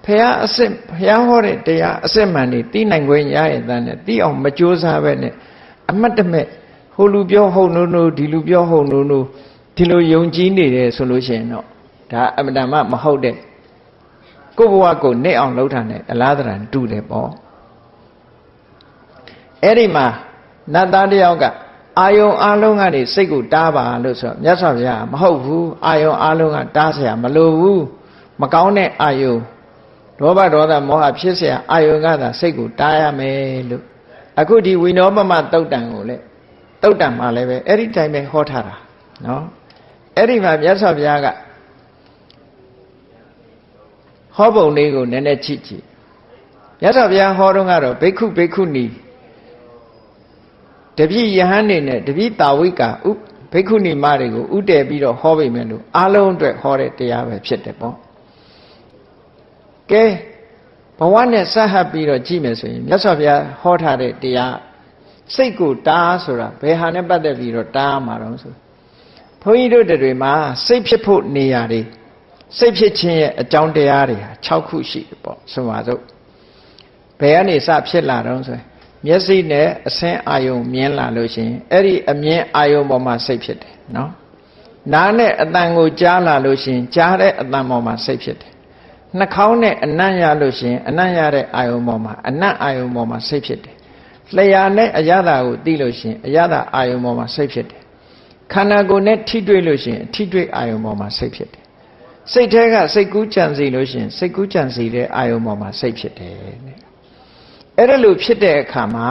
ဘုရားဟောတဲ့တရားအစစ်မှန်တွေသိနိုင်ခွင့်ရရင်တန်းနဲ့သိအောင်မကြိုးစားပဲနဲ့အမတ်တမဲ့ဟိုလူပြောဟုတ်နိုးဒီလူပြောဟုတ်နိုးဒီလိုယုံကြည်နေတယ်ဆိုလို့ရှိရင်တော့ဒါအမတန်မှမဟုတ်တဲ့ကိုယ့်ဘဝကိုနစ်အောင်လှုပ်ထားတဲ့အလားတရံတူတယ်ပေါ့အဲ့ဒီမှာနတ်သားတယောက်ကအာယုံအားလုံးကနေစိတ်ကိုတားပါလို့ဆိုတော့မြတ်စွာဘုရားမဟုတ်ဘူးအာယုံအားလုံးကတားเสียမလိုဘူးမကောင်းတဲ့အာယုံဒေါဘဒေါသမောဟဖြစ်เสียအာယုံကသာစိတ်ကိုတားရမယ်လို့အခုဒီဝိနောပမတုတ်တံကိုလေတုတ်တံမှာလည်းပဲအဲ့ဒီတိုင်းပဲဟောထားတာနော်အဲ့ဒီမှာမြတ်စွာဘုရားကဟောပုံလေးကိုနည်းနည်းကြည့်မြတ်စွာဘုရားဟောတော့ကတော့ဘိက္ခုနီတပည့်ယဟန်နေနဲ့တပည့်တာဝိကာ ဘိက္ခုနီမတွေကိုဥတည်ပြီးတော့ဟောပေးမယ်လို့အားလုံးအတွက်ဟောတဲ့တရားပဲဖြစ်တယ်ပေါ့ကဲဘဝနဲ့စဟပ်ပြီးတော့ကြည့်မယ်ဆိုရင်မြတ်စွာဘုရားဟောထားတဲ့တရားစိတ်ကိုတားဆိုတာဘယ်ဟာနဲ့ပတ်သက်ပြီးတော့တားမှာတော့ဆိုဘုန်းကြီးတို့တွေမှာစိတ်ဖြစ်ဖို့နေရာတွေစိတ်ဖြစ်ခြင်းရဲ့အကြောင်းတရားတွေဟာ6ခုရှိတယ်ပေါ့ဆိုပါစို့ဘယ်ကနေစဖြစ်လာတော့ဆိုရင်မျက်စိနဲ့အဆင်းအာယုံမြင်လာလို့ရှိရင်အဲ့ဒီအမြင်အာယုံပေါ်မှာစိတ်ဖြစ်တယ်နော်နားနဲ့အတန်ကိုကြားလာလို့ရှိရင်ကြားတဲ့အတန်ပေါ်မှာစိတ်ဖြစ်တယ်နှာခေါင်းနဲ့အနံ့ရလို့ရှိရင်အနံ့ရတဲ့အာယုံပေါ်မှာအနံ့အာယုံပေါ်မှာစိတ်ဖြစ်တယ်လျှာနဲ့အရသာကိုသိလို့ရှိရင်အရသာအာယုံပေါ်မှာစိတ်ဖြစ်တယ်ခန္ဓာကိုယ်နဲ့ထိတွေ့လို့ရှိရင်ထိတွေ့အာယုံပေါ်မှာစိတ်ဖြစ်တယ်စိတ်ထဲကစိတ်ကူးကြံစီလို့ရှိရင်စိတ်ကူးကြံစီတဲ့အာယုံပေါ်မှာစိတ်ဖြစ်တယ်တဲ့အဲ့ဒါလို့ဖြစ်တဲ့အခါမှာ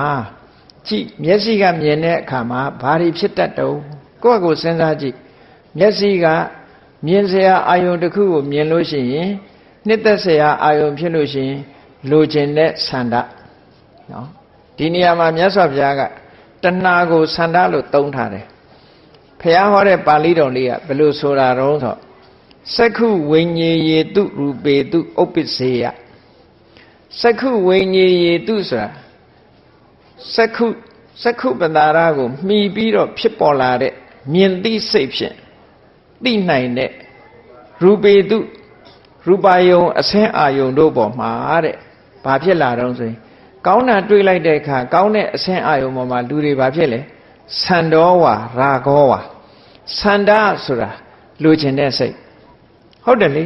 ကြည့်မျက်စိကမြင်တဲ့အခါမှာဘာတွေဖြစ်တတ်တုံးကိုယ့်အကိုစဉ်းစားကြည့်မျက်စိကမြင်စရာအာယုံတစ်ခုကိုမြင်လို့ရှိရင်နှစ်သက်စရာအာယုံဖြစ်လို့ရှိရင်လိုချင်တဲ့ဆန္ဒနော်ဒီနေရာမှာမြတ်စွာဘုရားကတဏှာကိုဆန္ဒလို့သုံးထားတယ်ဘုရားဟောတဲ့ပါဠိတော်လေးကဘယ်လိုဆိုတာတော့ဆိုစက္ခုဝိညေယေတုရူပေတုဥပ္ပစ္စေယစက္ခုဝိညေယေတုဆိုတာစက္ခုပတာရကိုမှီပြီးတော့ဖြစ်ပေါ်လာတဲ့မြင်သိစိတ်ဖြင့်သိနိုင်တဲ့ရူပေတုရူပါယုံအဆင်းအာယုံတို့ပေါ်မှာတဲ့ဘာဖြစ်လာတော့ဆိုရင်ကောင်းတာတွေ့လိုက်တဲ့အခါကောင်းတဲ့အဆင်းအာယုံပေါ်မှာလူတွေဘာဖြစ်လဲဆန္ဒောဝါရာဂောဝါဆန္ဒဆိုတာလိုချင်တဲ့စိတ်ဟုတ်တယ်လေ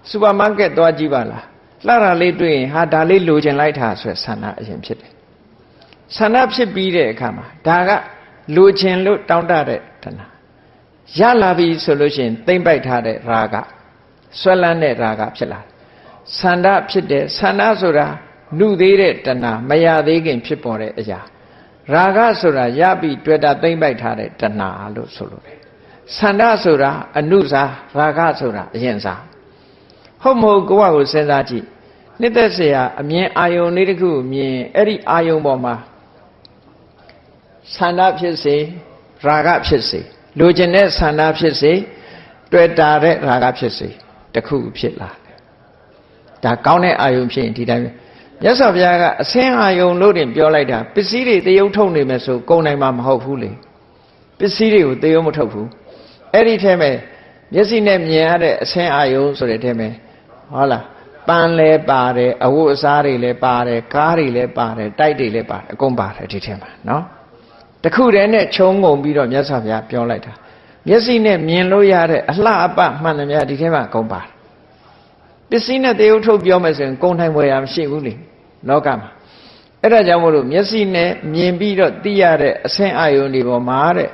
စူပါမားကတ်သွားကြည့်ပါလားလှတာလေးတွေ့ရင်ဟာဒါလေးလိုချင်လိုက်တာဆိုရယ်ဆန္ဒအရင်ဖြစ်တယ်ဆန္ဒဖြစ်ပြီးတဲ့အခါမှာဒါကလိုချင်လို့တောင်းတတဲ့တဏှာရလာပြီဆိုလို့ရှိရင်သိမ့်ပိုက်ထားတဲ့ရာဂဆွဲလန်းတဲ့ရာဂဖြစ်လာဆန္ဒဖြစ်တဲ့ဆန္ဒဆိုတာနှုသေးတဲ့တဏှာမရသေးခင်ဖြစ်ပေါ်တဲ့အရာရာဂဆိုတာရပြီးတွေ့တာသိမ့်ပိုက်ထားတဲ့တဏှာလို့ဆိုလိုတယ်ဆန္ဒဆိုတာအနုစာရာဂဆိုတာအရင်စာဟုတ်မဟုတ်ကိုယ့်ကိုစဉ်းစားကြည့်နှစ်သက်เสียအမြင်အာယုံလေးတစ်ခုမြင်အဲ့ဒီအာယုံပေါ်မှာဆန္ဒဖြစ်စေရာဂဖြစ်စေလိုချင်တဲ့ဆန္ဒဖြစ်စေတွေ့တာတဲ့ရာဂဖြစ်စေတစ်ခုဖြစ်လာတယ်ဒါကောင်းတဲ့အာယုံဖြစ်ရင်ဒီတိုင်းမြတ်စွာဘုရားကအဆင်းအာယုံလို့တင်ပြောလိုက်တာပစ္စည်းတွေတရုပ်ထုတ်နေမယ်ဆိုကုန်နိုင်မှာမဟုတ်ဘူးလေပစ္စည်းတွေကိုတရုပ်မထုတ်ဘူးအဲ့ဒီထဲမှာမျက်စိနဲ့မြင်ရတဲ့အဆင်းအာယုံဆိုတဲ့ထဲမှာဟုတ်လားပန်းလဲပါတယ်အဝတ်အစားတွေလည်းပါတယ်ကားတွေလည်းပါတယ်တိုက်တွေလည်းပါတယ်အကုန်ပါတယ်ဒီထဲမှာနော်တခုတည်းနဲ့ခြုံငုံပြီးတော့မြတ်စွာဘုရားပြောလိုက်တာမျက်စိနဲ့မြင်လို့ရတဲ့အလှအပမှန်တယ်များဒီထဲမှာအကုန်ပါတယ်ပစ္စည်းနဲ့တရုပ်ထုတ်ပြောမယ်ဆိုရင်ကုန်ထိုင်ွယ်ရမရှိဘူးလေလောကမှာအဲ့ဒါကြောင့်မို့လို့မျက်စိနဲ့မြင်ပြီးတော့သိရတဲ့အဆင်းအာယုန်ဒီပေါ်မှာတဲ့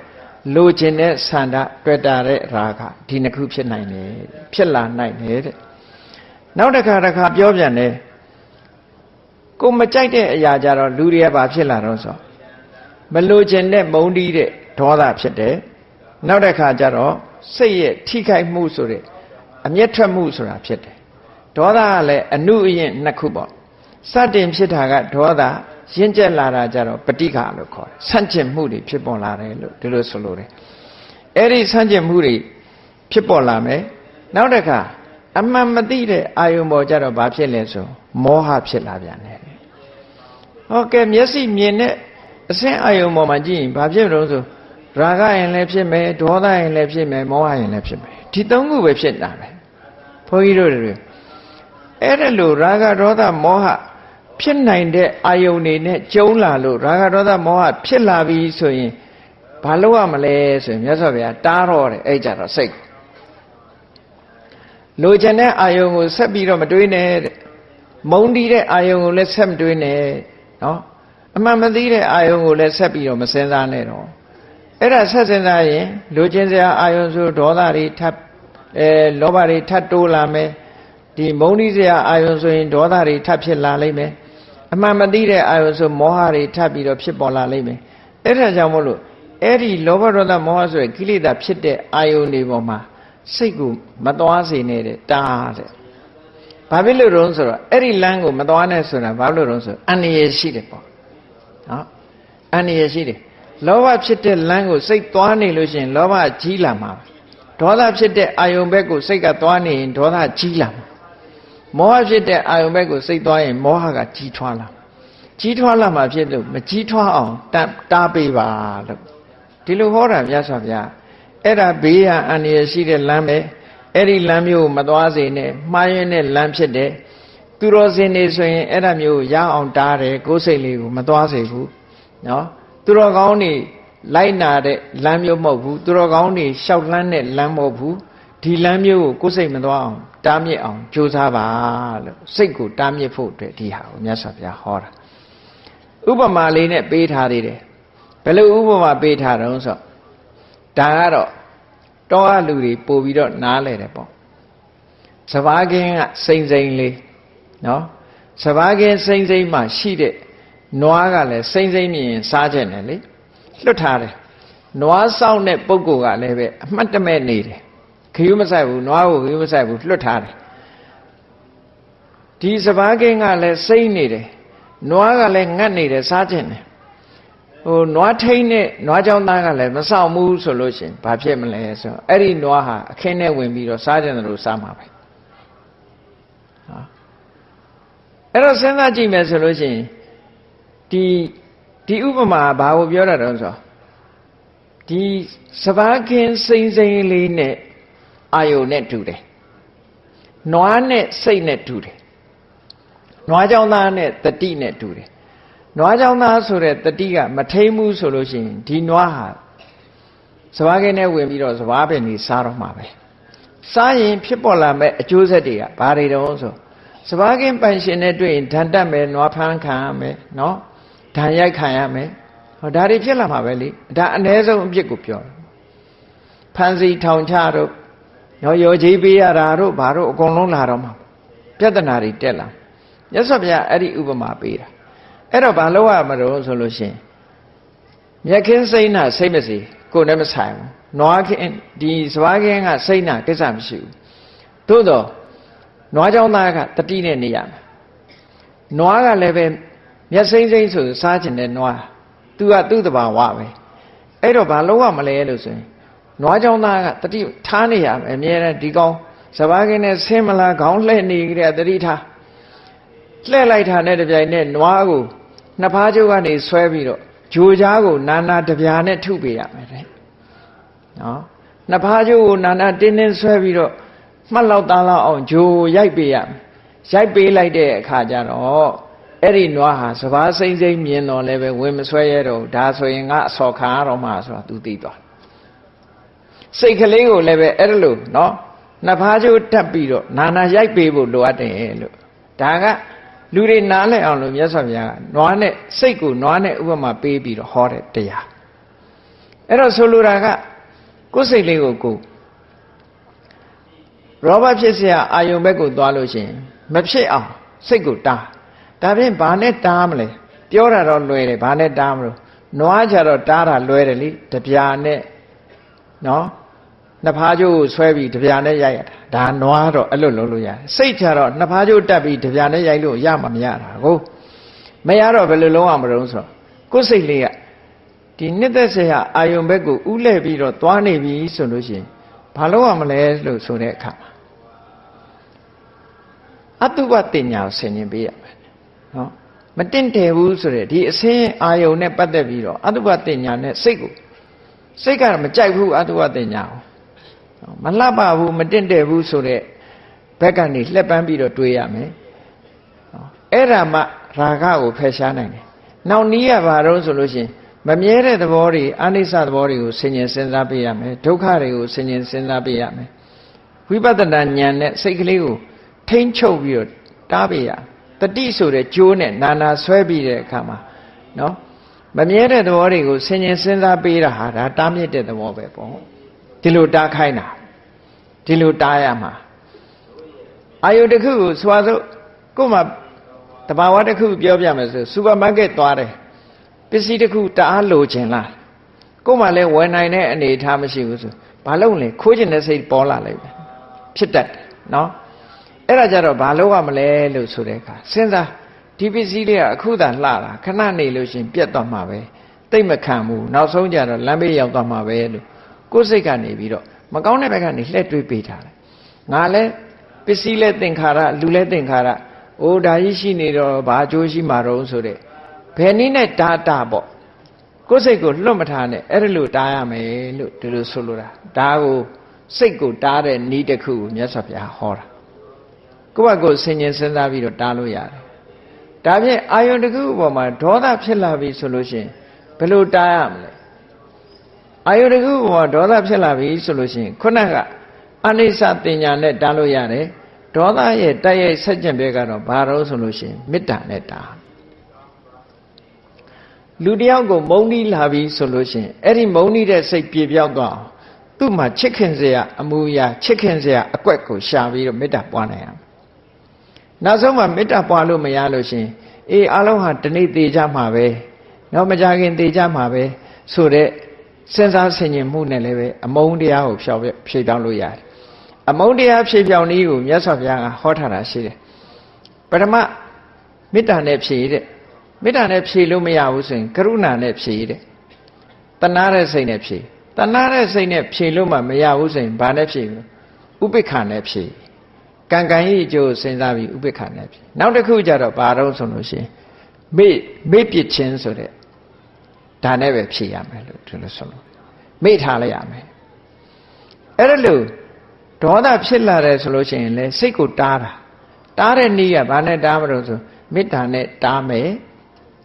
လိုချင်တဲ့ဆန္ဒတွေ့တာတဲ့ရာဂဒီနှစ်ခုဖြစ်နိုင်တယ်ဖြစ်လာနိုင်တယ်တဲ့နောက်တစ်ခါပြောပြန်တယ်ကိုမကြိုက်တဲ့အရာကြတော့လူတွေကဘာဖြစ်လာတော့ဆိုမလိုချင်တဲ့မုန်းတီးတဲ့ဒေါသဖြစ်တယ်နောက်တစ်ခါကျတော့စိတ်ရဲ့ထိခိုက်မှုဆိုတဲ့အမျက်ထွက်မှုဆိုတာဖြစ်တယ်ဒေါသကလည်းအနုအယင်နှစ်ခုပေါ့စတင်ဖြစ်တာကဒေါသရင့်ကျက်လာတာကြတော့ပဋိက္ခလို့ခေါ်တယ်ဆန့်ကျင်မှုတွေဖြစ်ပေါ်လာတယ်လို့ဒီလိုဆိုလိုတယ်အဲ့ဒီဆန့်ကျင်မှုတွေဖြစ်ပေါ်လာမယ်နောက်တစ်ခါအမှန်မသိတဲ့အာယုံပေါ်ကြတော့ဘာဖြစ်လဲဆိုမောဟဖြစ်လာပြန်တယ်ဟုတ်ကဲ့မျက်စိမြင်တဲ့အဆင်းအာယုံပေါ်မှာကြည့်ရင်ဘာဖြစ်လို့ဆိုရာဂရင်လည်းဖြစ်မယ်ဒေါသရင်လည်းဖြစ်မယ်မောဟရင်လည်းဖြစ်မယ်ဒီသုံးခုပဲဖြစ်တာပဲဘုန်းကြီးတို့တွေအဲ့ဒါလို့ရာဂဒေါသမောဟဖြစ်နိုင်တဲ့အာယုန်တွေနဲ့ကျုံလာလို့ရာဂဒေါသမောဟဖြစ်လာပြီဆိုရင်ဘာလုပ်ရမလဲဆိုရင်မြတ်စွာဘုရားတားတော့တယ်အဲ့ကြတော့စိတ်လိုချင်တဲ့အာယုန်ကိုဆက်ပြီးတော့မတွေးနဲ့တဲ့မုန်းတီးတဲ့အာယုန်ကိုလည်းဆက်မတွေးနဲ့နော်အမှန်မသိတဲ့အာယုန်ကိုလည်းဆက်ပြီးတော့မစင်စားနဲ့တော့အဲ့ဒါဆက်စင်စားရင်လိုချင်စရာအာယုန်ဆိုဒေါသတွေထပ်လောဘတွေထပ်တိုးလာမယ်ဒီမုန်းတီးစရာအာယုန်ဆိုရင်ဒေါသတွေထပ်ဖြစ်လာလိမ့်မယ်အမှန်မသိတဲ့အာယုန်ဆိုမောဟတွေထပ်ပြီးတော့ဖြစ်ပေါ်လာလိမ့်မယ်အဲ့ဒါကြောင့်မို့လို့အဲ့ဒီလောဘဒေါသမောဟဆိုတဲ့ကိလေသာဖြစ်တဲ့အာယုန်တွေပေါ်မှာစိတ်ကိုမသွားစေနဲ့တဲ့တားတဲ့ဘာဖြစ်လို့တုံးဆိုတော့အဲ့ဒီလမ်းကိုမသွားနဲ့ဆိုတာဘာလို့တုံးဆိုအန္တရာယ်ရှိတယ်ပေါ့နော်အန္တရာယ်ရှိတယ် လောဘဖြစ်တဲ့လမ်းကိုစိတ်သွားနေလို့ရှိရင်လောဘကြီးလာမှာဒေါသဖြစ်တဲ့အာယုံဘက်ကိုစိတ်ကသွားနေရင်ဒေါသကြီးလာမှာမောဟဖြစ်တဲ့အာယုံဘက်ကိုစိတ်သွားရင်မောဟကကြီးထွားလာကြီးထွားလာမှာဖြစ်လို့မကြီးထွားအောင်တားပေးပါလို့ဒီလိုဟောတာမြတ်စွာဘုရားအဲ့ဒါဘေးရန်အန္တရာယ်ရှိတဲ့လမ်းပဲအဲ့ဒီလမ်းမျိုးမသွားစေနဲ့မှားယွင်းတဲ့လမ်းဖြစ်တဲ့သူတော်စင်တွေဆိုရင်အဲ့ဒါမျိုးရအောင်တားတယ်ကိုယ်စိတ်လေးကိုမသွားစေဘူးနော်သူတော်ကောင်းတွေလိုက်နာတဲ့လမ်းမျိုးမဟုတ်ဘူးသူတော်ကောင်းတွေရှောက်လန်းတဲ့လမ်းမဟုတ်ဘူးဒီလမ်းမျိုးကိုကိုယ်စိတ်မသွားအောင်တားမြစ်အောင်ကြိုးစားပါလို့စိတ်ကိုတားမြစ်ဖို့အတွက်ဒီဟာကိုမြတ်စွာဘုရားဟောတာဥပမာလေးနဲ့ပေးထားသေးတယ်ဘယ်လိုဥပမာပေးထားတုံးဆိုဒါကတော့တောအလူတွေပို့ပြီးတော့နားလဲတယ်ပေါ့စဘာကင်းကစိမ့်စိမ့်လေးနော်စဘာကင်းစိမ့်စိမ့်မှရှိတဲ့နွားကလည်းစိမ့်စိမ့်မြင်စားချက်နဲ့လေလွတ်ထားတယ်နွားဆောင်တဲ့ပုဂ္ဂိုလ်ကလည်းပဲအမှတ်တမဲ့နေတယ်ခရီးမဆိုင်ဘူးနွားကိုခရီးမဆိုင်ဘူးလွတ်ထားတယ်ဒီစဘာကင်းကလည်းစိမ့်နေတယ်နွားကလည်းငတ်နေတယ်စားချက်နဲ့နွားထိန်နဲ့နွားကြောင်သားကလည်းမဆောင်ဘူးဆိုလို့ရှိရင်ဘာဖြစ်မလဲဆိုတော့အဲ့ဒီနွားဟာအခင်းထဲဝင်ပြီးတော့စားကြတယ်လို့စားမှာပဲဟာအဲ့တော့စဉ်းစားကြည့်မယ်ဆိုလို့ရှိရင်ဒီဥပမာဘာကိုပြောတာတုံးဆိုဒီစဘာကင်းစိမ့်စိမ့်လေးနဲ့အာယုန်နဲ့တူတယ်နွားနဲ့စိတ်နဲ့တူတယ်နွားကြောင်သားနဲ့တတိနဲ့တူတယ်နွားကြောင်သားဆိုတဲ့တတိကမထိန်ဘူးဆိုလို့ရှိရင်ဒီနွားဟာစဘာကင်းနဲ့ဝင်ပြီးတော့စဘာပင်ကြီးစားတော့မှာပဲစားရင်ဖြစ်ပေါ်လာမဲ့အကျိုးဆက်တွေကဘာတွေတုံးဆိုစဘာကင်းပိုင်ရှင်နဲ့တွေ့ရင်ဓာတ်တက်မယ်နွားဖမ်းခံရမယ်နော်ဓာတ်ရိုက်ခံရမယ်ဟောဒါတွေဖြစ်လာမှာပဲလေဒါအ ਨੇ ဆုံးအပြစ်ကိုပြောတယ်ဖန်စီထောင်ချတို့ရောကြီးပေးရတာတို့ဘာတို့အကုန်လုံးလာတော့မှာပြဿနာတွေတက်လာမြတ်စွာဘုရားအဲ့ဒီဥပမာပေးတာအဲ့တော့ဘာလို့ရမလို့ဆိုလို့ရှိရင်မြက်ခင်းစိမ့်နာစိတ်မစီကိုယ်နဲ့မဆိုင်ဘူးနွားခင်းဒီစဘာကင်းကစိမ့်နာကိစ္စမရှိဘူးသို့တော့နွားကြောင်သားကတတိနဲ့နေရမယ်နွားကလည်းပဲမျက်စိမ့်စိမ့်ဆိုစားကျင်တဲ့နွားသူကသူ့တဘာဝပဲအဲ့တော့ဘာလို့ရမလဲလို့ဆိုရင်နွားကြောင်သားကတတိထားနေရမယ်အမြဲတမ်းဒီကောင်စဘာကင်းနဲ့ဆင်းမလားခေါင်းလှဲ့နေကြတဲ့တတိထားလှဲ့လိုက်တာနဲ့တပြိုင်နဲ့နွားကိုနှစ်ဖားကျုပ်ကနေဆွဲပြီးတော့ဂျိုကြားကိုနာနာတပြာနဲ့ထုပေးရမယ်တဲ့နော်နှစ်ဖားကျုပ်ကိုနာနာတင်းတင်းဆွဲပြီးတော့မှတ်လောက်သားလောက်အောင်ဂျိုရိုက်ပေးရမယ်ရိုက်ပေးလိုက်တဲ့အခါကျတော့အဲ့ဒီနွားဟာစဘာစိမ့်စိမ့်မြင်တော့လည်းပဲဝင်မဆွဲရတော့ဒါဆိုရင်ငါအစော်ခံရတော့မှဆိုတာ तू သိသွားစိတ်ကလေးကိုလည်းပဲအဲ့လိုနော်နှစ်ဖားကျိုးတက်ပြီးတော့နာနာရိုက်ပေးဖို့လိုအပ်တယ်လို့ဒါကလူတွေနားလည်အောင်လို့မြတ်စွာဘုရားကနွားနဲ့စိတ်ကိုနွားနဲ့ဥပမာပေးပြီးတော့ဟောတဲ့တရားအဲ့တော့ဆိုလိုတာကကိုယ်စိတ်လေးကိုရောဘဖြစ်เสียအာယုံဘက်ကိုသွားလို့ရှိရင်မဖြစ်အောင်စိတ်ကိုတားဒါဖြင့်ဘာနဲ့တားမလဲပြောတာတော့လွယ်တယ်ဘာနဲ့တားမလို့နွားကြတော့တားတာလွယ်တယ်လေတပြာနဲ့နော်နှစ်ဖားကျိုးကိုဆွဲပြီးတပြာနဲ့ရိုက်ရတာဒါနွားတော့အဲ့လိုလုပ်လို့ရတယ်စိတ်ချတော့နှစ်ဖားကျိုးတက်ပြီးတပြာနဲ့ရိုက်လို့ရမှာမရတာကိုမရတော့ဘယ်လိုလုံးအောင်မလုပ်ဆိုတော့ကိုယ်စိတ်လေးကဒီနှစ်သက်စရာအာယုံဘက်ကိုဥလဲပြီးတော့သွားနေပြီဆိုလို့ရှိရင်ဘာလို့ရမလဲလို့ဆိုတဲ့အခါအတုပတင်ညာကိုဆင်ခြင်ပေးရမယ်နော်မတင့်တယ်ဘူးဆိုတဲ့ဒီအစင်းအာယုံနဲ့ပတ်သက်ပြီးတော့အတုပတင်ညာနဲ့စိတ်ကမကြိုက်ဘူးအတုပတင်ညာကိုမလှပဘူးမတင့်တယ်ဘူးဆိုတဲ့ဘက်ကနေလှက်ပန်းပြီးတော့တွေးရမယ်အဲ့ဒါမှရာဂကိုဖယ်ရှားနိုင်တယ်နောက်နည်းရပါတော့ဆိုလို့ရှိရင်မမြဲတဲ့သဘောတွေအနိစ္စသဘောတွေကိုဆင်ញင်စဉ်းစားပေးရမယ်ဒုက္ခတွေကိုဆင်ញင်စဉ်းစားပေးရမယ်ဝိပဿနာဉာဏ်နဲ့စိတ်ကလေးကိုထိမ့်ချုပ်ပြီးတော့တားပေးရတတိဆိုတဲ့ကြိုးနဲ့နာနာဆွဲပြီးတဲ့အခါမှာနော်မမြဲတဲ့သဘောတွေကိုဆင်ញင်စဉ်းစားပေးတာဟာဒါတားမြစ်တဲ့သဘောပဲပေါ့ဒီလိုတားခိုင်းတာဒီလိုတားရမှာအာယုတစ်ခုကိုစွာစို့ကို့မှာတဘာဝတစ်ခုပြောပြမယ်ဆိုစူပါမားကတ်သွားတယ်ပစ္စည်းတစ်ခုတအားလိုချင်လားကို့မှာလည်းဝယ်နိုင်တဲ့အနေအထားမရှိဘူးဆိုဘာလို့လဲခိုးချင်တဲ့စိတ်ပေါ်လာလိုက်ပဲဖြစ်တတ်တယ်နော်အဲ့ဒါကြတော့ဘာလို့ရမလဲလို့ဆိုတဲ့အခါစဉ်းစားဒီပစ္စည်းလေးကအခုသာလှတာခဏနေလို့ရှင်ပြတ်သွားမှာပဲ သိမခံဘူးနောက်ဆုံးကြတော့လမ်းဘေးရောက်သွားမှာပဲလို့ကိုယ်စိတ်ကနေပြီးတော့မကောင်းတဲ့ဘက်ကနေလှည့်တွေးပေးထားတယ်ငါလည်းပစ္စည်းလည်းသင်္ခါရလူလည်းသင်္ခါရအိုးဒါကြီးရှိနေတော့ဘာအကျိုးရှိမှာတော့ဆိုတဲ့ဘယ်နည်းနဲ့တာပေါ့ကိုယ်စိတ်ကိုလွတ်မထားနဲ့အဲ့ဒါလို့တားရမယ်လို့ဒီလိုဆိုလိုတာဒါကိုစိတ်ကိုတားတဲ့နည်းတစ်ခုကိုမြတ်စွာဘုရားဟောတာကိုယ့်ဘက်ကိုဆင်ញင်စဉ်းစားပြီးတော့တားလို့ရတယ်ဒါဖြင့်အာယုန်တစ်ခုအပေါ်မှာဒေါသဖြစ်လာပြီဆိုလို့ရှိရင်ဘယ်လိုတားရမလဲအာယုန်တစ်ခုအပေါ်မှာဒေါသဖြစ်လာပြီဆိုလို့ရှိရင်ခုနကအနိစ္စတင်ညာနဲ့တားလို့ရတယ်ဒေါသရဲ့တိုက်ရိုက်ဆက်ကျင်ဘက်ကတော့ဘာတော့ဆိုလို့ရှိရင်မေတ္တာနဲ့တားလူတယောက်ကိုမုန်းတီးလာပြီဆိုလို့ရှိရင်အဲ့ဒီမုန်းတီးတဲ့စိတ်ပြေပြောက်သွားအောင်သူ့မှာချစ်ခင်စရာအမှုရာချစ်ခင်စရာအကွက်ကိုရှာပြီးတော့မေတ္တာပွားနိုင်ရမယ်နောက်ဆုံးမှာမေတ္တာပွားလို့မရလို့ရှိရင်အေးအလုံးဟာဒီနေ့သေကြမှာပဲနောက်မကြခင်သေကြမှာပဲဆိုတဲ့စဉ်းစားဆင်ခြင်မှုနဲ့လည်းပဲအမုန်းတရားကိုဖြေပြောင်းလို့ရတယ်အမုန်းတရားဖြေပြောင်းနည်းကိုမြတ်စွာဘုရားကဟောထားတာရှိတယ်ပထမမေတ္တာနဲ့ဖြေတဲ့မေတ္တာနဲ့ဖြေလို့မရဘူးဆိုရင်ကရုဏာနဲ့ဖြေတဲ့တဏှာတဲ့စိတ်နဲ့ဖြေတဏှာတဲ့စိတ်နဲ့ဖြေလို့မှမရဘူးဆိုရင်ဘာနဲ့ဖြေလဲဥပိ္ပခာနဲ့ဖြေကံကံရဲ့အကျိုးစဉ်းစားပြီးဥပိ္ပခာနဲ့ဖြေနောက်တစ်ခုကျတော့ဘာတော့ဆိုလို့ရှိရင်မေ့ပစ်ခြင်းဆိုတဲ့ဒါနဲ့ပဲဖြေရမယ်လို့ဒီလိုဆိုလို့မေ့ထားလိုက်ရမယ်အဲ့ဒါလို့ဒေါသဖြစ်လာတယ်ဆိုလို့ရှိရင်လေစိတ်ကိုတားတဲ့နည်းကဘာနဲ့တားမလို့ဆိုမေတ္တာနဲ့တားမယ်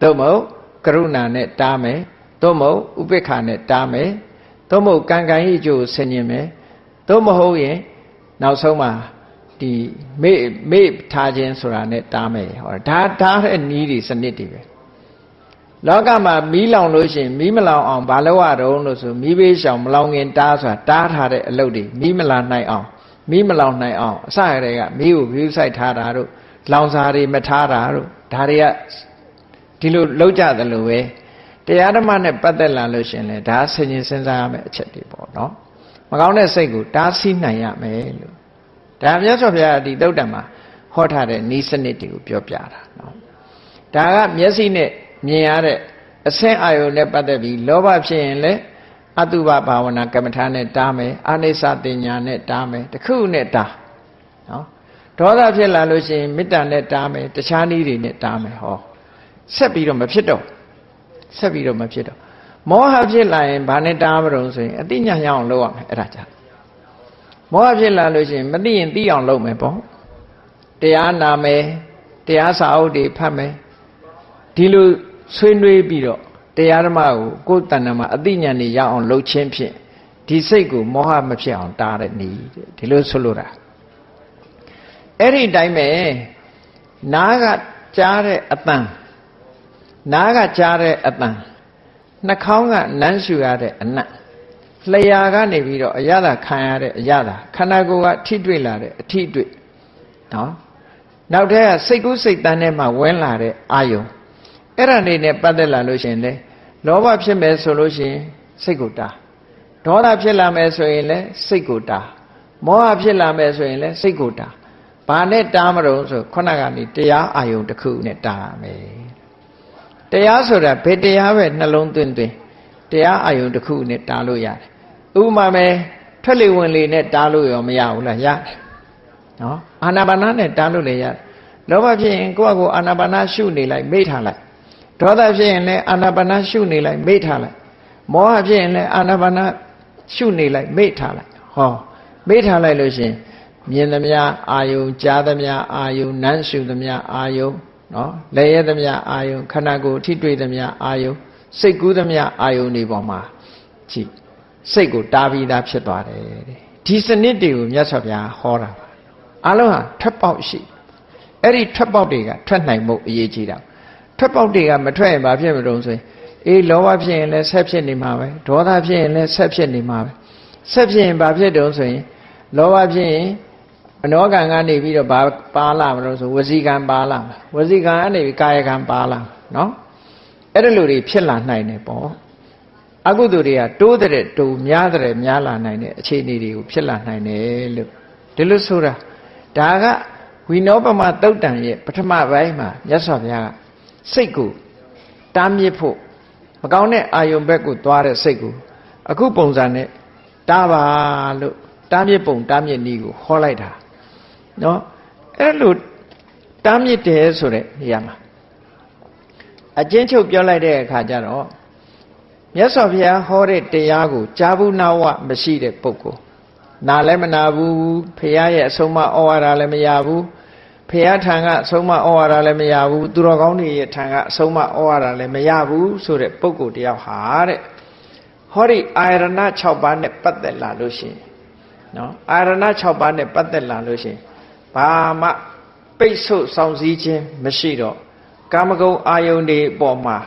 သို့မဟုတ်ကရုဏာနဲ့တားမယ်သို့မဟုတ်ဥပိ္ပခာနဲ့တားမယ်သို့မဟုတ်ကံကံရဲ့အကျိုးကိုဆင်ញင်မယ်သို့မဟုတ်ရင်နောက်ဆုံးမှာဒီမေ့ထားခြင်းဆိုတာနဲ့တားမယ်ဟောဒါတဲ့နည်းတွေစနစ်တွေပဲလောကမှာမီးလောင်လို့ရှိရင်မီးမလောင်အောင်ဘာလို့ရတော့လို့ဆိုမီးဘေးရှောင်မလောင်ခင်တားဆိုတာတားထားတဲ့အလုပ်တွေမီးမလာနိုင်အောင်မီးမလောင်နိုင်အောင်အစရတဲ့ကမီးကိုပြုဆိုင်ထားတာတို့လောင်စာတွေမထားတာတို့ဒါတွေကဒီလိုလောက်ကြတယ်လို့ပဲတရားဓမ္မနဲ့ပတ်သက်လာလို့ရှင်လေဒါဆင်ញင်စဉ်းစားရမယ့်အချက်တွေပေါ့နော်မကောင်းတဲ့စိတ်ကိုတားဆီးနိုင်ရမယ်လို့ဒါမြတ်စွာဘုရားဒီသုတ်တံမှာဟောထားတဲ့ဤစနစ်တွေကိုပြောပြတာနော်ဒါကမျက်စိနဲ့မြင်ရတဲ့အဆင့်အာယုန်နဲ့ပတ်သက်ပြီးလောဘဖြစ်ရင်လည်းအတုပဘာဝနာကမ္မထာနဲ့တားမယ်အာနိစ္စတင်ညာနဲ့တားမယ်တခုနဲ့တားနော်ဒေါသဖြစ်လာလို့ရှိရင်မေတ္တာနဲ့တားမယ်တခြားနည်းတွေနဲ့တားမယ်ဟောဆက်ပြီးတော့မဖြစ်တော့မောဟဖြစ်လာရင်ဘာနဲ့တားမလို့ဆိုရင်အတိညာရအောင်လုပ်ရမယ်အဲ့ဒါကြမောဟဖြစ်လာလို့ရှိရင်မသိရင်သိအောင်လုပ်မယ်ပေါ့တရားနာမယ်တရားစာအုပ်တွေဖတ်မယ်ဒီလိုဆွေးနွေးပြီးတော့တရားဓမ္မကိုကိုယ်တဏ္ဍာမှာအသိဉာဏ်တွေရအောင်လုပ်ခြင်းဖြင့်ဒီစိတ်ကိုမောဟမဖြစ်အောင်တားတဲ့နည်းဒီလိုဆိုလိုတာအဲ့ဒီတိုင်းပဲနားကကြားတဲ့အတန်နှာခေါင်းကနမ်းရှူရတဲ့အနံ့လျှာကနေပြီးတော့အရသာခံရတဲ့အရသာခန္ဓာကိုယ်ကထိတွေ့လာတဲ့အထိတွေ့နော်နောက်ထပ်စိတ်ကူးစိတ်တန်းထဲမှာဝင်လာတဲ့အာယုံအဲ့ဒါနေနဲ့ပတ်သက်လာလို့ရှိရင်လေလောဘဖြစ်မယ်ဆိုလို့ရှိရင်စိတ်ကိုတားဒေါသဖြစ်လာမယ်ဆိုရင်လည်းစိတ်ကိုတားမောဟဖြစ်လာမယ်ဆိုရင်လည်းစိတ်ကိုတားဘာနဲ့တားမလို့ဆိုခုနကနေတရားအာယုံတစ်ခုနဲ့တားရမယ်တရားဆိုတာဘယ်တရားပဲနှလုံးသွင်းတရားအာယုံတစ်ခုနဲ့တားလို့ရတယ်ဥပမာပဲထွက်လေဝင်လေနဲ့တားလို့ရောမရဘူးလားရတယ်နော်အာနာပါနနဲ့တားလို့လည်းရတယ်လောဘဖြစ်ရင်ကိုယ့်အကိုအာနာပါနရှုနေလိုက်မိတ်ထားလိုက်ဒေါသဖြစ်ရင်လည်းအာနာပါနရှုနေလိုက်မိတ်ထားလိုက်မောဟဖြစ်ရင်လည်းအာနာပါနရှုနေလိုက်မိတ်ထားလိုက်ဟောမိတ်ထားလိုက်လို့ရှိရင်မြင်သမျှအာယုံကြားသမျှအာယုံနမ်းရှုသမျှအာယုံနော်လည်းရသမျှအာယုံခန္ဓာကိုယ်ထိတွေ့သမျှအာယုံစိတ်ကူးသမျှအာယုံတွေပေါ်မှာကြည့်စိတ်ကိုတားပြီးသားဖြစ်သွားတယ်တဲ့ဒီစနစ်တွေကိုမြတ်စွာဘုရားဟောတာပါအလုံးဟာထွက်ပေါက်ရှိအဲ့ဒီထွက်ပေါက်တွေကထွက်နိုင်မှုအရေးကြီးတာထွက်ပေါက်တွေကမထွက်ရင်ဘာဖြစ်မလို့ဆိုရင်အေးလောဘဖြစ်ရင်လည်းဆက်ဖြစ်နေမှာပဲဒေါသဖြစ်ရင်လည်းဆက်ဖြစ်နေမှာပဲဆက်ဖြစ်ရင်ဘာဖြစ်တုံးဆိုရင်လောဘဖြစ်ရင်မနောကံကနေပြီးတော့ဘာပါလာမလို့ဆိုဝစီကံပါလာဝစီကံကနေပြီးကာယကံပါလာနော်အဲ့ဒါလိုတွေဖြစ်လာနိုင်တယ်ပေါ့အကုသိုလ်တွေကတိုးတဲ့တိုးများတဲ့များလာနိုင်တဲ့အခြေအနေတွေကိုဖြစ်လာနိုင်တယ်လို့ဒီလိုဆိုတာဒါကဝိနောပမသုတ်တံရဲ့ပထမပိုင်းမှာမြတ်စွာဘုရားကစိတ်ကိုတားမြစ်ဖို့ မကောင်းတဲ့အာယုံဘက်ကိုသွားတဲ့စိတ်ကိုအခုပုံစံနဲ့တားပါလို့တားမြစ်ပုံတားမြစ်နည်းကိုဟောလိုက်တာနော်အဲ့လိုတားမြစ်တယ်ဆိုတဲ့နေရာမှာအကျဉ်းချုပ်ပြောလိုက်တဲ့အခါကျတော့မြတ်စွာဘုရားဟောတဲ့တရားကိုကြားဘူးနာဝမရှိတဲ့ပုဂ္ဂိုလ်နာလည်းမနာဘူးဘုရားရဲ့အဆုံးအမဩဝါဒလည်းမရဘူးဘုရားထံကအဆုံးအမဩဝါဒလည်းမရဘူးသူတော်ကောင်းတွေရဲ့ထံကအဆုံးအမဩဝါဒလည်းမရဘူးဆိုတဲ့ပုဂ္ဂိုလ်တယောက်ဟာတဲ့ဟောဒီအာရဏ6ပါးနဲ့ပတ်သက်လာလို့ရှိရင်နော်အာရဏ6ပါးနဲ့ပတ်သက်လာလို့ရှိရင်ဘာမှပိတ်ဆို့ဆောင်စည်းခြင်းမရှိတော့ကာမဂုဏ်အာယုန်တွေအပေါ်မှာ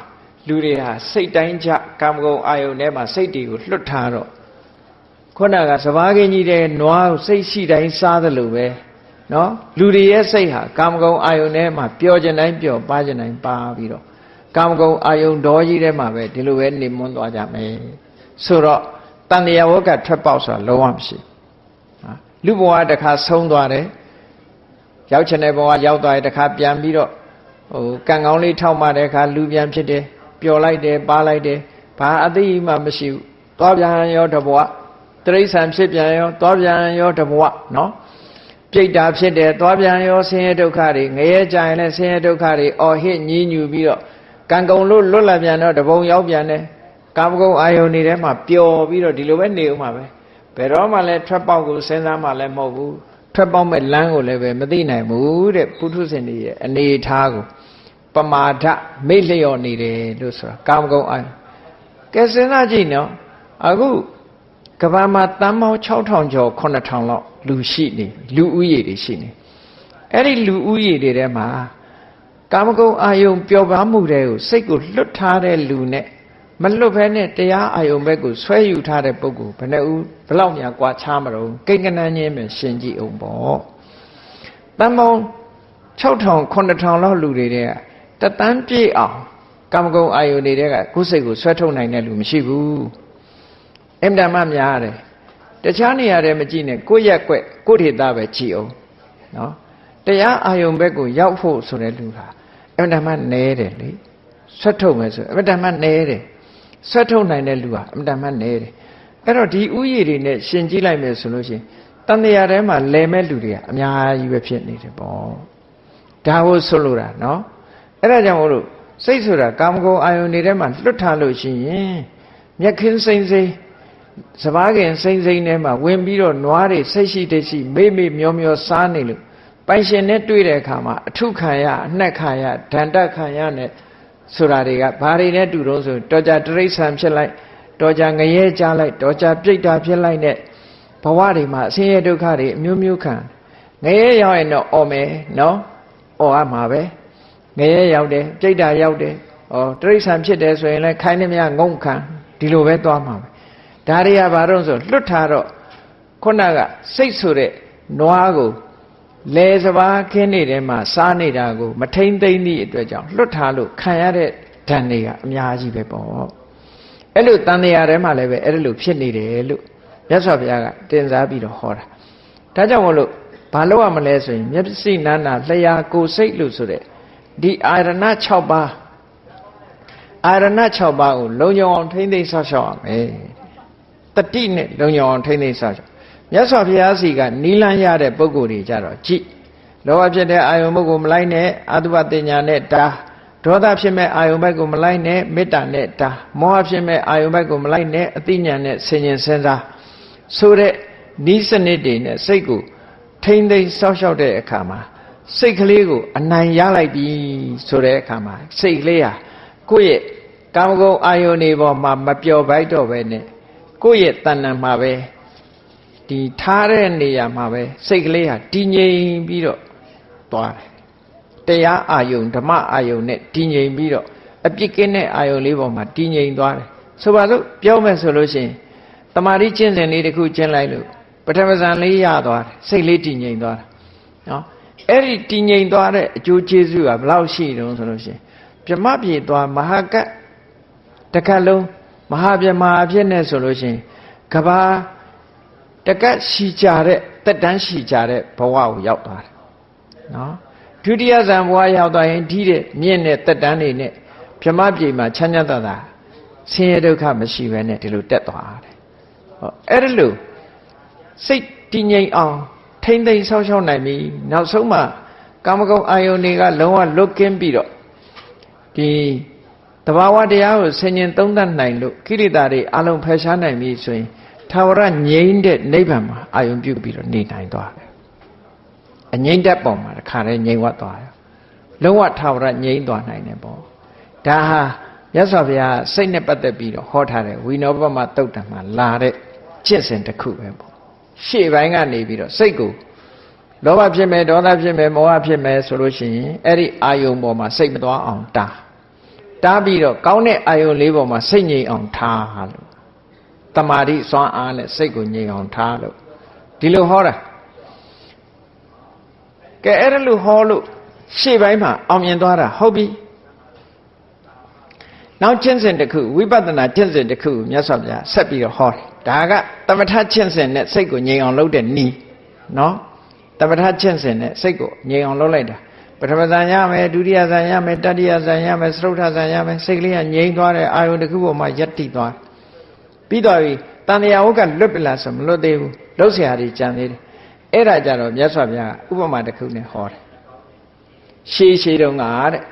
လူတွေဟာစိတ်တိုင်းကြကာမဂုဏ်အာယုန်ထဲမှာစိတ်တွေကိုလွတ်ထားတော့ခုနကစဘာကင်းကြီးတဲ့နွားစိတ်ရှိတိုင်းစားသလိုပဲနော်လူတွေရဲ့စိတ်ဟာကာမဂုဏ်အာယုန်ထဲမှာပျော်ကျင်တိုင်းပျော်ပါကျင်တိုင်းပါပြီးတော့ကာမဂုဏ်အာယုန်တော်ကြီးထဲမှာပဲဒီလိုပဲနေမွန်းသွားကြမယ်ဆိုတော့တန်တရားဝကထွက်ပေါက်ဆိုတာလုံးဝမရှိလူဘဝတစ်ခါဆုံးသွားတယ်ရောက်ချင်တဲ့ဘဝရောက်သွားရင်တစ်ခါပြန်ပြီးတော့ကံကောင်းလေးထောက်မှတဲ့အခါလူပြန်ဖြစ်တယ်ပျော်လိုက်တယ်ပါလိုက်တယ်ဘာအသိမှမရှိဘူးသွားပြန်ရောတဘဝတိရစ္ဆာန်ဖြစ်ပြန်ရောသွားပြန်ရောတဘဝနော်ပြိတ္တာဖြစ်တယ်သွားပြန်ရောဆင်းရဲဒုက္ခတွေငရဲကြရင်လည်းဆင်းရဲဒုက္ခတွေအော်ဟစ်ညည်းညူပြီးတော့ကံကုန်လို့လွတ်လာပြန်တော့တပုံရောက်ပြန်တယ်ကာမဂုဏ်အာယုန်တွေထဲမှာပျော်ပြီးတော့ဒီလိုပဲနေဦးမှာပဲဘယ်တော့မှလည်းထွက်ပေါက်ကိုစဉ်းစားမှလည်းမဟုတ်ဘူးထွက်ပေါက်မဲ့လမ်းကိုလည်းပဲမသိနိုင်ဘူးတဲ့ပုထုဇဉ်တွေရဲ့အနေထားကိုပမာဒမိတ်လျော့နေတယ်လို့ဆိုတာကာမဂုဏ်အာယုန်ကဲစဉ်းစားကြည့်နော်အခုကဘာမှာတန်ပေါင်း6000ကျော်9000လောက်လူရှိနေလူဦးရေတွေရှိနေအဲ့ဒီလူဦးရေတွေထဲမှာကာမဂုဏ်အာယုန်ပျော်ပါမှုတွေကိုစိတ်ကိုလွတ်ထားတဲ့လူနဲ့မလွတ်ဘဲနဲ့တရားအာယုန်ဘက်ကိုဆွဲယူထားတဲ့ပုဂ္ဂိုလ်ဘယ်နှဦးဘလောက်များกว่าခြားမလို့ကိန်းကနန်းချင်းပဲရှင်းကြည့်အောင်ပေါ့တန်ပေါင်း6000 9000လောက်လူတွေတဲ့တတန်းပြည့်အောင်ကာမဂုဏ်အာယုန်တွေကကိုယ်စိတ်ကိုဆွဲထုတ်နိုင်တဲ့လူမရှိဘူးအင်တမများတယ်တခြားနေရာတွေမကြည့်နဲ့ကိုယ့်ရက်ွက်ကိုယ့်ဒေသပဲကြည့်အောင်နော်တရားအာယုန်ဘက်ကိုရောက်ဖို့ဆိုတဲ့လူဟာအင်တမနဲတယ်လေဆွဲထုတ်မယ်ဆိုအင်တမနဲတယ်ဆွဲထုတ်နိုင်တဲ့လူဟာအင်တမနဲတယ်အဲ့တော့ဒီဥယျာဉ်တွေနဲ့ရှင်ကြည့်လိုက်မယ်ဆိုလို့ရှိရင်တန်တရားထဲမှာလဲမဲ့လူတွေကအများကြီးပဲဖြစ်နေတယ်ပေါ့ဒါကိုဆိုလိုတာနော်အဲ့ဒါကြောင့်မို့လို့စိတ်ဆိုတာကာမဂုဏ်အာယုန်တွေထဲမှာလွတ်ထားလို့ရှိရင်မျက်ခင်းစိမ့်စိမ့်စဘာခင်စိမ့်စိမ့်ထဲမှာဝင်ပြီးတော့နွားတွေစိတ်ရှိတရှိမေ့မေ့မျောမျောစားနေလို့ပိုင်ရှင်နဲ့တွေ့တဲ့အခါမှာအထုခံရအနှက်ခံရဒဏ်တက်ခံရနဲ့ဆိုတာတွေကဘာတွေနဲ့တူတော့ဆိုတော်ကြတိရစ္ဆာန်ဖြစ်လိုက်တော်ကြငရဲကြလိုက်တော်ကြပြိတ္တာဖြစ်လိုက်နဲ့ဘဝတွေမှာအဆင်းရဲဒုက္ခတွေအမျိုးမျိုးခံငရဲရောက်ရင်တော့အော်မယ်နော်အော်ရမှာပဲငရဲရောက်တယ်ပြိတ္တာရောက်တယ်တိရစ္ဆာန်ဖြစ်တယ်ဆိုရင်လည်းခိုင်းနေမြငုံခံဒီလိုပဲသွားမှာပဲဒါတွေကဘာလို့ဆိုလွတ်ထားတော့ခုနကစိတ်ဆိုတဲ့နွားကိုလဲစဘာခင်းနေတဲ့မှာစားနေတာကိုမထိမ့်သိမ့်သည့်အတွက်ကြောင့်လွတ်ထားလို့ခံရတဲ့ဓာတ်တွေကအများကြီးပဲပေါ့အဲ့လိုတန်တရားထဲမှာလည်းပဲအဲ့လိုဖြစ်နေတယ်လို့မြတ်စွာဘုရားကတင်စားပြီးတော့ဟောတာဒါကြောင့်မို့လို့ဘာလို့ရမလဲဆိုရင်မျက်စိနာနာလျှာကိုယ်စိတ်လို့ဆိုတဲ့ဒီအာရဏ6ပါးအာရဏ6ပါးကိုလုံခြုံအောင်ထိမ့်သိမ့်ဆောက်ရှောက်ရမယ်တတိနဲ့လုံခြုံအောင်ထိမ့်သိမ့်ဆောက်ရှောက်မြတ်စွာဘုရားစီကနီးလန်းရတဲ့ပုဂ္ဂိုလ်တွေကြတော့ကြည့်လောဘဖြစ်တဲ့အာယုံဘက်ကိုမလိုက်နဲ့အတုပတင်ညာနဲ့တာဒေါသဖြစ်မဲ့အာယုံဘက်ကိုမလိုက်နဲ့မေတ္တာနဲ့တာမောဟဖြစ်မဲ့အာယုံဘက်ကိုမလိုက်နဲ့အသိဉာဏ်နဲ့ဆင်ញင်စဉ်းစားဆိုတဲ့ဤစနစ်တွေနဲ့စိတ်ကိုထိမ့်သိမ့်ဆောက်ရှောက်တဲ့အခါမှာစိတ်ကလေးကိုအနိုင်ရလိုက်ပြီဆိုတဲ့အခါမှာစိတ်ကလေးဟာကိုယ့်ရဲ့ကာမဂုဏ်အာယုန်တွေပေါ်မှာမပျော်ပိုက်တော့ပဲနဲ့ကိုယ့်ရဲ့တဏ္ဍာမှာပဲဒီထားတဲ့နေရာမှာပဲစိတ်ကလေးဟာတည်ငြိမ်ပြီးတော့သွားတယ်တရားအာယုန်ဓမ္မအာယုန်နဲ့တည်ငြိမ်ပြီးတော့အပြစ်ကင်းတဲ့အာယုန်လေးပေါ်မှာတည်ငြိမ်သွားတယ်ဆိုပါစို့ပြောမယ်ဆိုလို့ရှိရင်တမာတိကျင့်စဉ်လေးတစ်ခုကျင့်လိုက်လို့ပထမဇန်လေးရသွားတယ်စိတ်လေးတည်ငြိမ်သွားတာနော်အဲ့ဒီတည်ငြိမ်သွားတဲ့အကျိုးကျေးဇူးကဘယ်လောက်ရှိတုံးဆိုလို့ရှိရင်ပြမပြေသွားမဟာကတ်တစ်ခါလုံးမဟာပြမအဖြစ်နဲ့ဆိုလို့ရှိရင်ကဘာတကတ်ရှိကြတဲ့တက်တန်းရှိကြတဲ့ဘဝကိုရောက်သွားတယ်နော်ဒုတိယဇန်ဘဝရောက်သွားရင်ဒီတဲ့မြင့်တဲ့တက်တန်းတွေနဲ့ပြမပြေမှာချမ်းသာတာ ဆင်းရဲဒုက္ခမရှိဘဲနဲ့ဒီလိုတက်သွားတယ်ဟောအဲ့ဒါလို့စိတ်တည်ငြိမ်အောင်ထိမ့်သိမ်းဆောက်ရှောက်နိုင်ပြီနောက်ဆုံးမှကာမဂုဏ်အာယုန်တွေကလုံးဝလွတ်ကင်းပြီးတော့ဒီတဘာဝတရားကိုဆင်ញင်သုံးသပ်နိုင်လို့ကိလေသာတွေအလုံးဖယ်ရှားနိုင်ပြီဆိုရင်ထာဝရငြိမ်းတဲ့နိဗ္ဗာန်မှာအာယုန်ပြုပြီးတော့နေနိုင်သွားတယ်အငြိမ့်တဲ့ပုံမှာတခါတည်းငြိမ်ဝတ်သွားတယ်လုံးဝထာဝရငြိမ်းသွားနိုင်တယ်ပေါ့ဒါဟာမြတ်စွာဘုရားစိတ်နဲ့ပတ်သက်ပြီးတော့ဟောထားတဲ့ဝိနောပမသုတ်တံမှာလာတဲ့ကျင့်စဉ်တစ်ခုပဲပေါ့ရှေ့ပိုင်းကနေပြီးတော့စိတ်ကိုလောဘဖြစ်မယ်ဒေါသဖြစ်မယ်မောဟဖြစ်မယ်ဆိုလို့ရှိရင်အဲ့ဒီအာယုံပေါ်မှာစိတ်မသွားအောင်တားပြီးတော့ကောင်းတဲ့အာယုံလေးပေါ်မှာစိတ်ငြိမ်အောင်ထားလို့တမာတိစွမ်းအားနဲ့စိတ်ကိုငြိမ်အောင်ထားလို့ဒီလိုဟောတာကဲအဲ့ဒါလို့ဟောလို့ရှေ့ပိုင်းမှာအောင်မြင်သွားတာဟုတ်ပြီနောက်ကျင့်စဉ်တစ်ခုဝိပဿနာကျင့်စဉ်တစ်ခုမြတ်စွာဘုရားဆက်ပြီးတော့ဟောတယ်ဒါကသမထကျင့်စဉ်နဲ့စိတ်ကိုငြိမ်အောင်လုပ်တဲ့နည်းနော်သမထကျင့်စဉ်နဲ့စိတ်ကိုငြိမ်အောင်လုပ်လိုက်တာပထမဇန်ရမယ်ဒုတိယဇန်ရမယ်တတိယဇန်ရမယ်သရုပ်ထဇန်ရမယ်စိတ်ကလေးကငြိမ်သွားတဲ့အာယုန်တစ်ခုပေါ်မှာယက်တိသွားပြီးတော့ပြီတန်တရားဝကလွတ်ပလားဆိုမလွတ်သေးဘူးလှုပ်ရှားတွေကြံသေးတယ်အဲ့ဒါကြတော့မြတ်စွာဘုရားဥပမာတစ်ခုနဲ့ဟောတယ်ရှေးတုန်းကတဲ့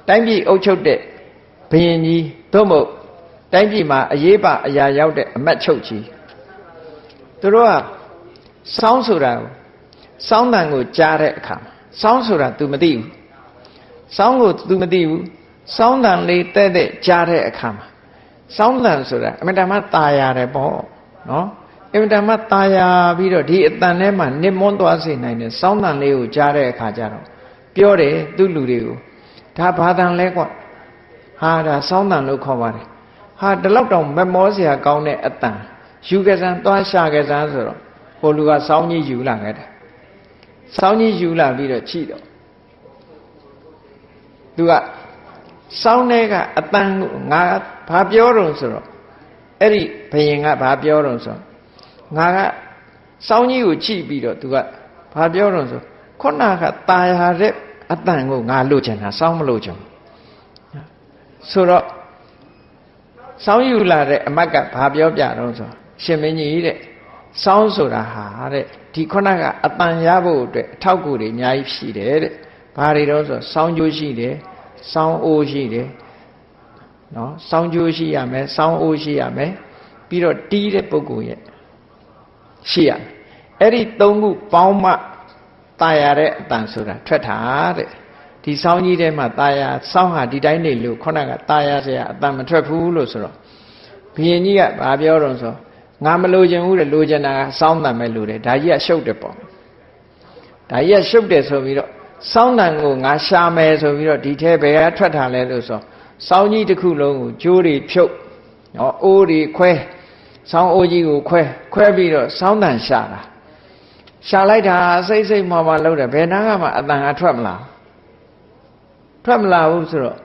တိုင်းပြည်အုပ်ချုပ်တဲ့ဘုရင်ကြီးသို့မဟုတ်တိုင်းပြည်မှာအရေးပါအရာရောက်တဲ့အမတ်ချုပ်ကြီးသူတို့ကစောင်းဆိုတာကိုစောင်းတန်ကိုကြားတဲ့အခါစောင်းဆိုတာ तू မသိဘူးစောင်းကို तू မသိဘူးစောင်းတန်လေးတဲ့ကြားတဲ့အခါမှာစောင်းတန်ဆိုတာအမြဲတမ်းตาရတယ်ပေါ့နော်အမြဲတမ်းตาရပြီးတော့ဒီအတန်ထဲမှာနစ်မွန်းသွားစေနိုင်တဲ့စောင်းတန်လေးကိုကြားတဲ့အခါကျတော့ပြောတယ်သူ့လူတွေကိုဒါဘာတန်လဲကွဟာဒါစောင်းတန်လို့ခေါ်ပါတယ်ဟာဒီလောက်တောင်မမောစရာကောင်းတဲ့အတန်ယူကစားသွားရှာကစားဆိုတော့ဟိုလူကစောင်းကြီးယူလာခဲ့တယ်စောင်းကြီးယူလာပြီးတော့ချိတော့သူကစောင်းထဲကအတန်ကိုငါဘာပြောတော့ဆိုတော့အဲ့ဒီဘယင်ကဘာပြောတော့ဆိုငါကစောင်းကြီးကိုချိပြီးတော့သူကဘာပြောတော့ဆိုခုနကตาရတဲ့အတန်ကိုငါလို့ချင်တာစောင်းမလို့ချင်ဆိုတော့စောင်းယူလာတဲ့အမတ်ကဘာပြောပြတော့ဆိုရှင်မင်းကြီးတဲ့စောင်းဆိုတာဟာတဲ့ဒီခုနကအတန်ရဖို့အတွက်အထောက်အကူတွေအများကြီးရှိတယ်တဲ့ဘာတွေတော့ဆိုစောင်းကျိုးရှိတယ်စောင်းအိုးရှိတယ်နော်စောင်းကျိုးရှိရမယ်စောင်းအိုးရှိရမယ်ပြီးတော့တီးတဲ့ပုဂ္ဂိုလ်ရဲ့ရှိရမယ်အဲ့ဒီသုံးခုပေါင်းမှตายရတဲ့အတန်ဆိုတာထွက်တာတဲ့ဒီစောင်းကြီးထဲမှာตายရစောင်းဟာဒီတိုင်းနေလို့ခုနကตายရเสียအတန်မထွက်ဘူးလို့ဆိုတော့ဘုရင်ကြီးကဘာပြောတော့ဆိုငါမလိုချင်ဘူးတဲ့လိုချင်တာကစောင်းတန်ပဲလိုတယ်ဒါကြီးကရှုပ်တယ်ပေါ့ဒါကြီးကရှုပ်တယ်ဆိုပြီးတော့စောင်းတန်ကိုငါရှာမယ်ဆိုပြီးတော့ဒီထဲဘယ်ကထွက်ထားလဲလို့ဆိုစောင်းကြီးတစ်ခုလုံးကိုကျိုးတွေဖြုတ်နော်အိုးတွေခွဲစောင်းအိုးကြီးကိုခွဲပြီးတော့စောင်းတန်ရှာတာရှာလိုက်တာစိတ်မှလောက်တယ်ဘယ်နာကမှအတန်ကထွက်မလာဘူးဆိုတော့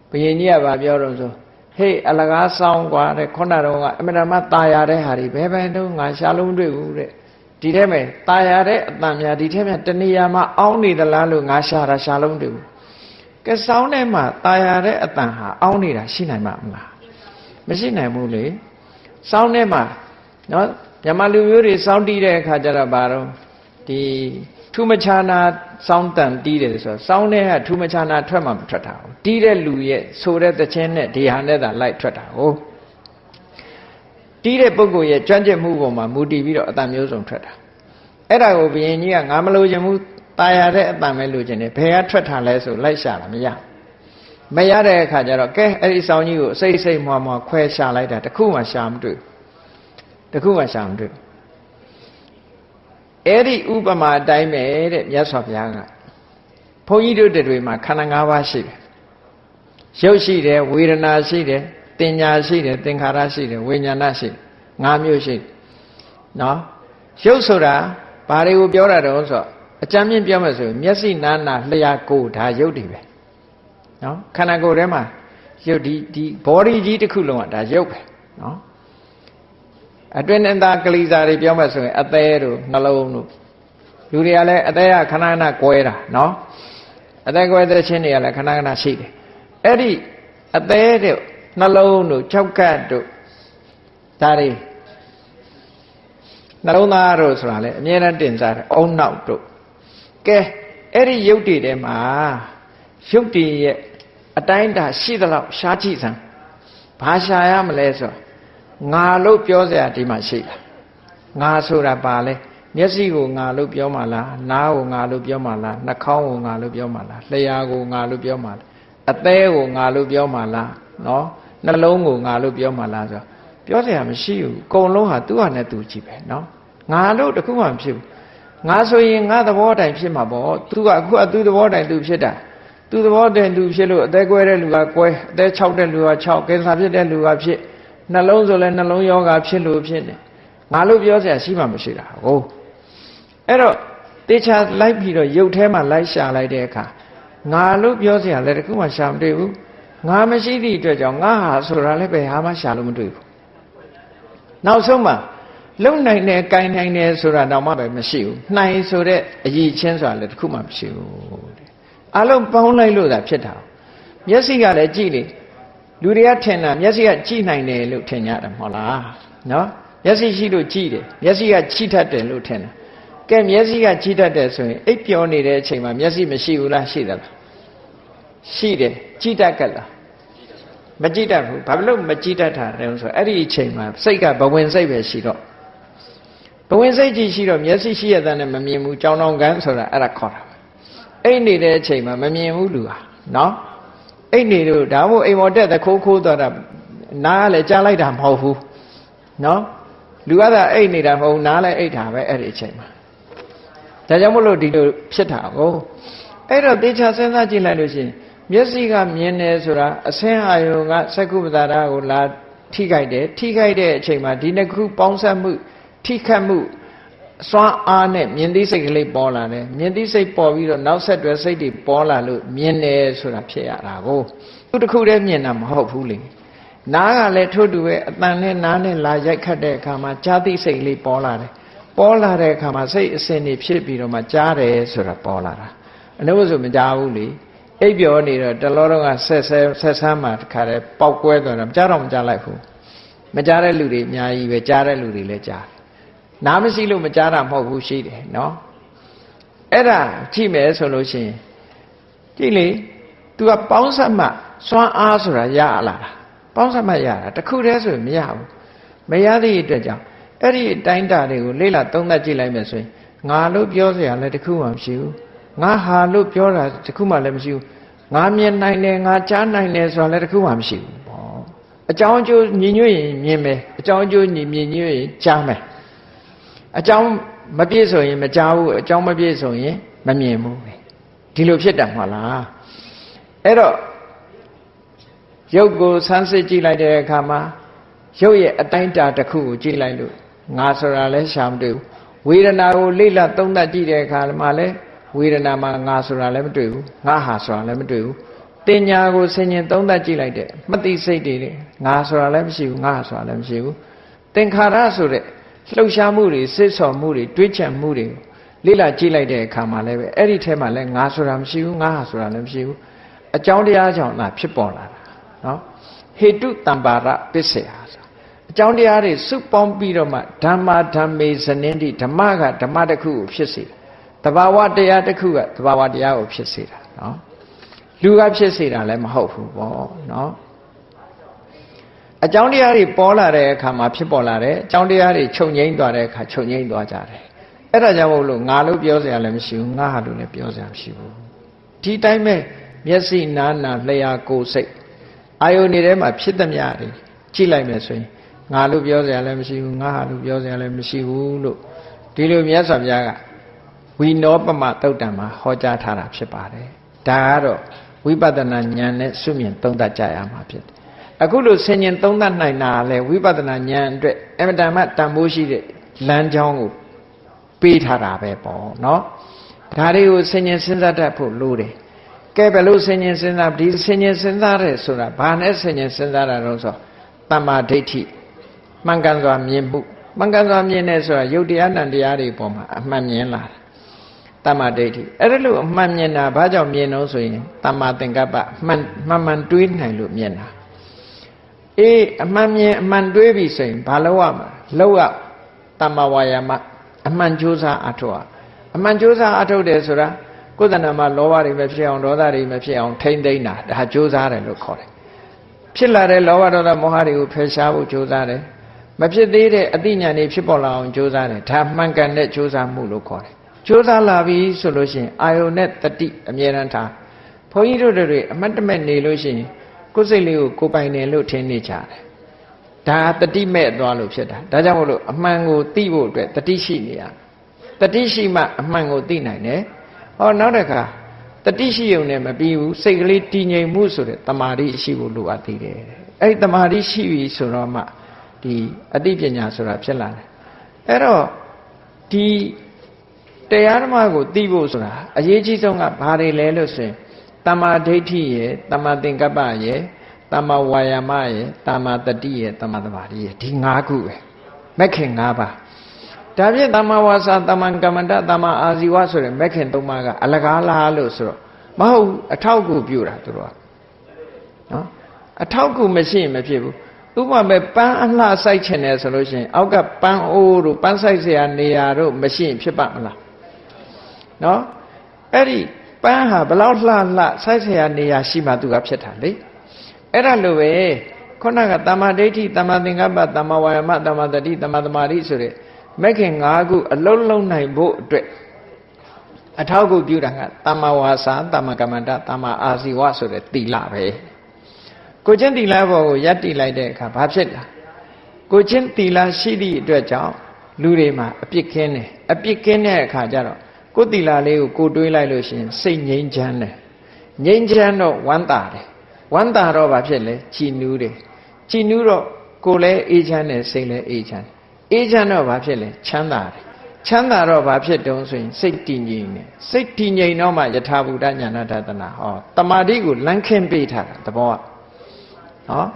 ဘုရင်ကြီးကပြောတော့ဆိုဟေးအလကားစောင်းกว่าတဲ့ခုနတော့ကအမြဲတမ်းตายရတဲ့ဟာတွေဘယ်ဘယ်တော့ငါရှာလုံးမတွေ့ဘူးတဲ့ဒီထဲမှာตายရတဲ့အတန်များဒီထဲမှာတဏှာမှာအောင်းနေသလားလို့ငါရှာလုံးတွေ့ဘူးကဲစောင်းထဲမှာตายရတဲ့အတန်ဟာအောင်းနေတာရှိနိုင်မှာမလားမရှိနိုင်ဘူးလေစောင်းထဲမှာနော်မြန်မာလူမျိုးတွေစောင်းတီးတဲ့အခါကျတော့ဘာတော့ဒီထူးမခြားနာစောင်းတန်တီးတယ်ဆိုတော့စောင်းထဲကထူးမခြားနာထွက်မှမထွက်တာဘူးတီးတဲ့လူရဲ့ဆိုတဲ့သချင်းနဲ့ဒီဟာနဲ့သာလိုက်ထွက်တာဟုတ်တီးတဲ့ပုဂ္ဂိုလ်ရဲ့ကျွမ်းကျင်မှုပေါ်မှာမူတည်ပြီးတော့အတန်မျိုးစုံထွက်တာအဲ့ဒါကိုဘုရင်ကြီးကငါမလိုချင်ဘူးตายရတဲ့အတန်ပဲလိုချင်တယ်ဘယ်ကထွက်တာလဲဆိုလိုက်ရှာတာမရတဲ့အခါကျတော့ကဲအဲ့ဒီစောင်းကြီးကိုစိတ်မွာခွဲရှာလိုက်တာတခုမှရှာမတွေ့အဲ့ဒီဥပမာအတိုင်းပဲတဲ့မြတ်စွာဘုရားကဘုန်းကြီးတို့တွေမှာခန္ဓာ၅ပါးရှိတယ်ရုပ်ရှိတယ်ဝေဒနာရှိတယ်တင်ညာရှိတယ်သင်္ခါရရှိတယ်ဝိညာဏရှိတယ်၅မျိုးရှိတယ်နော်ရုပ်ဆိုတာဘာတွေကိုပြောတာတော့ဆိုအကြမ်းမြင့်ပြောမယ်ဆိုရင်မျက်စိနားနာလျှာကိုယ်ဒါရုပ်တွေပဲနော်ခန္ဓာကိုယ်ထဲမှာရုပ်ဒီ body ကြီးတစ်ခုလုံးကဒါရုပ်ပဲနော်အတွင်းအသာကလေးစားတွေပြောမှဆိုရင်အသေးတို့နှလုံးတို့လူတွေကလည်းအသေးကခဏခဏကွဲတာနော်အသေးကွဲတဲ့ချင်းတွေကလည်းခဏခဏရှိတယ်အဲ့ဒီအသေးတဲ့ နှလုံးတို့၆ကတ်တို့ဒါတွေနှလုံးသားတို့ဆိုတာလေအမြဲတမ်းတင်စားတယ်အုံနောက်တို့ကဲအဲ့ဒီယုတ်တည်ထဲမှာယုတ်တည်ရဲ့အတိုင်းတာရှိသလောက်ရှားကြည့်စမ်းဘာရှာရမလဲဆိုငါလို့ပြောစရာဒီမှာရှိလားငါဆိုတာပါလဲမျက်စိကိုငါလို့ပြောမှလားနားကိုငါလို့ပြောမှလားနှာခေါင်းကိုငါလို့ပြောမှလားလျှာကိုငါလို့ပြောမှလားအသဲကိုငါလို့ပြောမှလားနော်နှလုံးကိုငါလို့ပြောမှလားဆိုပြောစရာမရှိဘူးအကုန်လုံးဟာသူ့ဟာနဲ့သူကြည့်ပဲနော်ငါလို့တခုမှမဖြစ်ဘူးငါဆိုရင်ငါသဘောတိုင်ဖြစ်မှာပေါ့သူကအခုသူသဘောတိုင်သူဖြစ်တာသူသဘောတိုင်သူဖြစ်လို့အသက်ကွဲတဲ့လူကကွဲအသက်6တဲ့လူက6ကင်ဆာဖြစ်တဲ့လူကဖြစ်နှလုံးဆိုလဲနှလုံးယောဂဖြစ်လို့ဖြစ်နေငါလို့ပြောစရာရှိမှမရှိတာဟုတ်အဲ့တော့တေချာလိုက်ပြီးတော့ရုပ်ထဲမှာလိုက်ရှာလိုက်တဲ့အခါငါလို့ပြောစရာလည်းတခုမှရှာမတွေ့ဘူးငါမရှိသည့်အတွက်ကြောင့်ငါဟာဆိုတာလည်းပဲဟာမှရှာလို့မတွေ့ဘူးနောက်ဆုံးမှာလုံနိုင်တယ်၊ကင်နိုင်တယ်ဆိုတာတော့မှပဲမရှိဘူး။နှိုင်ဆိုတဲ့အရည်ချင်းဆိုတာလည်းတစ်ခုမှမရှိဘူး။အလုံးပေါင်းလိုက်လို့သာဖြစ်တာ။မျက်စိကလည်းကြည့်လေလူတွေကထင်တာမျက်စိကကြည့်နိုင်တယ်လို့ထင်ကြတယ်မဟုတ်လား။နော်မျက်စိရှိလို့ကြည့်တယ်။မျက်စိကကြည့်တတ်တယ်လို့ထင်တာ။ကဲမျက်စိကကြည့်တတ်တယ်ဆိုရင်အိပ်ပျော်နေတဲ့အချိန်မှာမျက်စိမရှိဘူးလားရှိသလား။ရှိတယ်ကြည့်တတ်ကြလား။မကြည့်တတ်ဘူး။ဘာလို့မကြည့်တတ်တာလဲဆိုတော့အဲ့ဒီအချိန်မှာစိတ်ကဘဝင်စိတ်ပဲရှိတော့ဘဝင်စိတ်ကြီးရှိတော့မျက်စိရှိရတဲ့နဲ့မမြင်ဘူးကြောင်တောင်ကန်းဆိုတာအဲ့ဒါခေါ်တာအိတ်နေတဲ့အချိန်မှာမမြင်ဘူးလူဟာနော်အိတ်နေလို့ဒါမို့အိမ်မော်တက်သခိုးခိုးသွားတာနားလည်းကြားလိုက်တာမဟုတ်ဘူးနော်လူကသာအိတ်နေတာမဟုတ်နားလည်းအိတ်တာပဲအဲ့ဒီအချိန်မှာဒါကြောင့်မို့လို့ဒီလိုဖြစ်တာကိုအဲ့တော့တေချာစဉ်းစားကြည့်လိုက်လို့ရှိရင်မျက်စိကမြင်တယ်ဆိုတာအစင်းအာယုံကစက္ကုပ္ပတာရကိုလာထိခိုက်တယ်ထိခိုက်တဲ့အချိန်မှာဒီနှစ်ခုပေါင်းစပ်မှုထိခတ်မှုစွမ်းအားနဲ့မြင်သိစိတ်ကလေးပေါ်လာတယ်မြင်သိစိတ်ပေါ်ပြီးတော့နောက်ဆက်တွဲစိတ်တွေပေါ်လာလို့မြင်တယ်ဆိုတာဖြစ်ရတာကိုသူတစ်ခုတည်းမြင်တာမဟုတ်ဘူးလေနားကလည်းထို့တူပဲအတန်နဲ့နားနဲ့လာရိုက်ခတ်တဲ့အခါမှာကြားသိစိတ်လေးပေါ်လာတယ်ပေါ်လာတဲ့အခါမှာစိတ်အစဉ်တွေဖြစ်ပြီးတော့မှကြားတယ်ဆိုတာပေါ်လာတာအနုဆိုမကြားဘူးလေအိပ်ပျော်နေတော့တလောတော့ကဆက်ဆန်းမှတခါတည်းပေါက်ကွဲသွားတာမကြားတော့မကြားလိုက်ဘူးမကြားတဲ့လူတွေအများကြီးပဲကြားတဲ့လူတွေလည်းကြားနားမရှိလို့မကြားတာမဟုတ်ဘူးရှိတယ်နော်အဲ့ဒါကြည့်မယ်ဆိုလို့ရှိရင်ကြည့်လေ तू ကပေါင်းစပ်မှစွမ်းအားဆိုတာရလာတာပေါင်းစပ်မှရတာတခုတည်းဆိုရင်မရဘူးမရသည့်အတွက်ကြောင့်အဲ့ဒီအတိုင်းတာတွေကိုလေ့လာသုံးသပ်ကြည့်လိုက်မယ်ဆိုရင်ငါလို့ပြောစရာလည်းတခုမှမရှိဘူးငါဟာလို့ပြောတာတခုမှလည်းမရှိဘူးငါမြင်နိုင်တယ်ငါကြားနိုင်တယ်ဆိုတာလည်းတခုမှမရှိဘူးပေါ့အကြောင်းအကျိုးညီညွတ်ရင်မြင်မယ်အကြောင်းအကျိုးညီညွတ်ရင်ကြားမယ်အကြောင်းမပြည့်စုံရင်မကြားဘူးအကြောင်းမပြည့်စုံရင်မမြင်ဘူးဒီလိုဖြစ်တာမဟုတ်လားအဲ့တော့ရုပ်ကိုဆန်းစစ်ကြည့်လိုက်တဲ့အခါမှာရုပ်ရဲ့အတိုင်းတာတစ်ခုကိုကြည့်လိုက်လို့ငါဆိုတာလည်းရှာမတွေ့ဘူးဝေဒနာကိုလေ့လာသုံးသပ်ကြည့်တဲ့အခါမှာလည်းဝေဒနာမှာငါဆိုတာလည်းမတွေ့ဘူးငါဟာဆိုတာလည်းမတွေ့ဘူးတင်ညာကိုဆင်ញင်သုံးသပ်ကြည့်လိုက်တဲ့မသိစိတ်တွေငါဆိုတာလည်းမရှိဘူးငါဟာဆိုတာလည်းမရှိဘူးသင်္ခါရဆိုတဲ့လှုပ်ရှားမှုတွေစိတ်ဆော်မှုတွေတွေးချမှုတွေလေ့လာကြည့်လိုက်တဲ့အခါမှာလည်းပဲအဲ့ဒီထဲမှာလည်းငါဆိုတာမရှိဘူးငါဟာဆိုတာလည်းမရှိဘူးအကြောင်းတရားကြောင့်သာဖြစ်ပေါ်လာတာနော်ဟေတုတံပါရပစ္စယအကြောင်းတရားတွေစုပေါင်းပြီးတော့မှဓမ္မဓမ္မေဇနင်းတိဓမ္မကဓမ္မတစ်ခုကိုဖြစ်စေတာတဘာဝတရားတစ်ခုကတဘာဝတရားကိုဖြစ်စေတာနော်လူကဖြစ်စေတာလည်းမဟုတ်ဘူးပေါ့နော်အကြောင်းတရားတွေပေါ်လာတဲ့အခါမှာဖြစ်ပေါ်လာတယ်အကြောင်းတရားတွေချုပ်ငိမ့်သွားတဲ့အခါချုပ်ငိမ့်သွားကြတယ်အဲ့ဒါကြောင့်မို့လို့ငါလို့ပြောစရာလည်းမရှိဘူးငါဟာလို့လည်းပြောစရာမရှိဘူးဒီတိုင်းပဲမျက်စိနားနာလျှာကိုယ်စိတ်အာယုန်တွေထဲမှာဖြစ်သမျှတွေကြည့်လိုက်မယ်ဆိုရင်ငါလို့ပြောစရာလည်းမရှိဘူးငါဟာလို့ပြောစရာလည်းမရှိဘူးလို့ဒီလိုမြတ်စွာဘုရားကဝိနောပမသုတ်တံမှာဟောကြားထားတာဖြစ်ပါတယ်ဒါကတော့ဝိပဿနာဉာဏ်နဲ့စွမြင်သုံးသပ်ကြရမှာဖြစ်တယ်အခုလိုဆင်ញင်သုံးသပ်နိုင်တာလဲဝိပဿနာဉာဏ်အတွက်အမတန်မှတန်ဖိုးရှိတဲ့လမ်းကြောင်းကိုပေးထားတာပဲပေါ့နော်ဒါတွေကိုဆင်ញင်စဉ်းစားတတ်ဖို့လိုတယ်ကဲဘယ်လိုဆင်ញင်စဉ်းစားဒီဆင်ញင်စဉ်းစားတယ်ဆိုတာဘာနဲ့ဆင်ញင်စဉ်းစားတာတော့ဆိုတမ္မာဒိဋ္ဌိမှန်ကန်စွာမြင်မှုမှန်ကန်စွာမြင်တယ်ဆိုတာယုတ်တရားနံတရားတွေပေါ်မှာအမှန်မြင်လာတာတမ္မာဒိဋ္ဌိအဲ့ဒါလို့အမှန်မြင်တာဘာကြောင့်မြင်လို့ဆိုရင်တမ္မာသင်္ကပ္ပမှန်တွေးနိုင်လို့မြင်တာ အမှန်မြင်အမှန်တွေးပြီဆိုရင်ဘာလုပ်ရမှာလုပ်ရတမ္မာဝါယာမအမှန်ကြိုးစားအထောက်အမှန်ကြိုးစားအထောက်တယ်ဆိုတာကိုယ်တဏ္ဍာမှာလောဘတွေမဖြစ်အောင်ဒေါသတွေမဖြစ်အောင်ထိမ့်သိမ့်တာဒါကြိုးစားတယ်လို့ခေါ်တယ်ဖြစ်လာတဲ့လောဘဒေါသမောဟတွေကိုဖယ်ရှားဖို့ကြိုးစားတယ်မဖြစ်သေးတဲ့အသိဉာဏ်တွေဖြစ်ပေါ်လာအောင်ကြိုးစားတယ်ဒါမှန်ကန်တဲ့ကြိုးစားမှုလို့ခေါ်တယ်ကြိုးစားလာပြီဆိုလို့ရှိရင်အာယုန်နဲ့တတိအမြဲတမ်းထားဘုန်းကြီးတို့တွေအမှတ်တမဲ့နေလို့ရှိရင်ကိုယ်စိတ်လေးကိုကိုယ်ပိုင်တယ်လို့ထင်နေကြတယ်ဒါတတိမဲ့သွားလို့ဖြစ်တာဒါကြောင့်မို့လို့အမှန်ကိုသိဖို့အတွက်တတိရှိနေရတတိရှိမှအမှန်ကိုသိနိုင်တယ်ဟောနောက်တစ်ခါတတိရှိုံနဲ့မပြီးဘူးစိတ်ကလေးတည်ငြိမ်မှုဆိုတဲ့တမာတိရှိဖို့လိုအပ်သေးတယ်အဲ့ဒီတမာတိရှိပြီဆိုတော့မှဒီအသိပညာဆိုတာဖြစ်လာတယ်အဲ့တော့ဒီတရားဓမ္မကိုသိဖို့ဆိုတာအရေးကြီးဆုံးကဘာတွေလဲလို့ဆိုရင်တမ္မာဒိဋ္ဌိရယ်တမ္မာသင်္ကပ္ပရယ်တမ္မာဝါယာမရယ်တမ္မာတတိရယ်တမ္မာသမာဓိရယ်ဒီ၅ခုပဲမက္ခင်၅ပါးဒါဖြင့်တမ္မာဝါစာတမ္မာကမ္မန္တတမ္မာအာဇီဝဆိုတဲ့မက္ခင်၃ပါးကအလကားလားလို့ဆိုတော့မဟုတ်အထောက်အကူပြုတာသူတို့ကနော်အထောက်အကူမရှိရင်မဖြစ်ဘူးဥပမာပဲပန်းအလှစိုက်ချင်တယ်ဆိုလို့ရှိရင်အောက်ကပန်းအိုးတို့ပန်းစိုက်เสียနေရာတို့မရှိရင်ဖြစ်ပါမလားနော်အဲ့ဒီပန်းဟာဘလောက်လှစိုက်เสียနေရာရှိမှသူကဖြစ်တာလေအဲ့ဒါလိုပဲခုနကတမ္မာဒိဋ္ဌိတမ္မာသင်္ကပ္ပတမ္မာဝါယာမတမ္မာတတိတမ္မာသမာဓိဆိုတဲ့မက္ခင်၅ခုအလုံးလုံးနိုင်ဖို့အတွက်အထောက်အကူပြုတာကတမ္မာဝါစာတမ္မာကမ္မန္တတမ္မာအာဇီဝဆိုတဲ့သီလပဲကိုချင်းသီလဘောကိုယက်တည်လိုက်တဲ့အခါဘာဖြစ်လာကိုချင်းသီလရှိသည့်အတွက်ကြောင့်လူတွေမှာအပြစ်ကင်းတယ်အပြစ်ကင်းတဲ့အခါကျတော့ကိုယ်သီလလေးကိုတွေးလိုက်လို့ရှိရင်စိတ်ငြိမ်းချမ်းတယ်ငြိမ်းချမ်းတော့ဝမ်းသာတယ်ဝမ်းသာတော့ဘာဖြစ်လဲကြည်နူးတယ်ကြည်နူးတော့ကိုယ်လည်းအေးချမ်းတယ်စိတ်လည်းအေးချမ်းအေးချမ်းတော့ဘာဖြစ်လဲချမ်းသာတယ်ချမ်းသာတော့ဘာဖြစ်တုံးဆိုရင်စိတ်တည်ငြိမ်တယ်စိတ်တည်ငြိမ်တော့မှယထာဘူတညာနာတနာဟောတမာတိကိုလမ်းခင်းပေးထားတာသဘောကနော်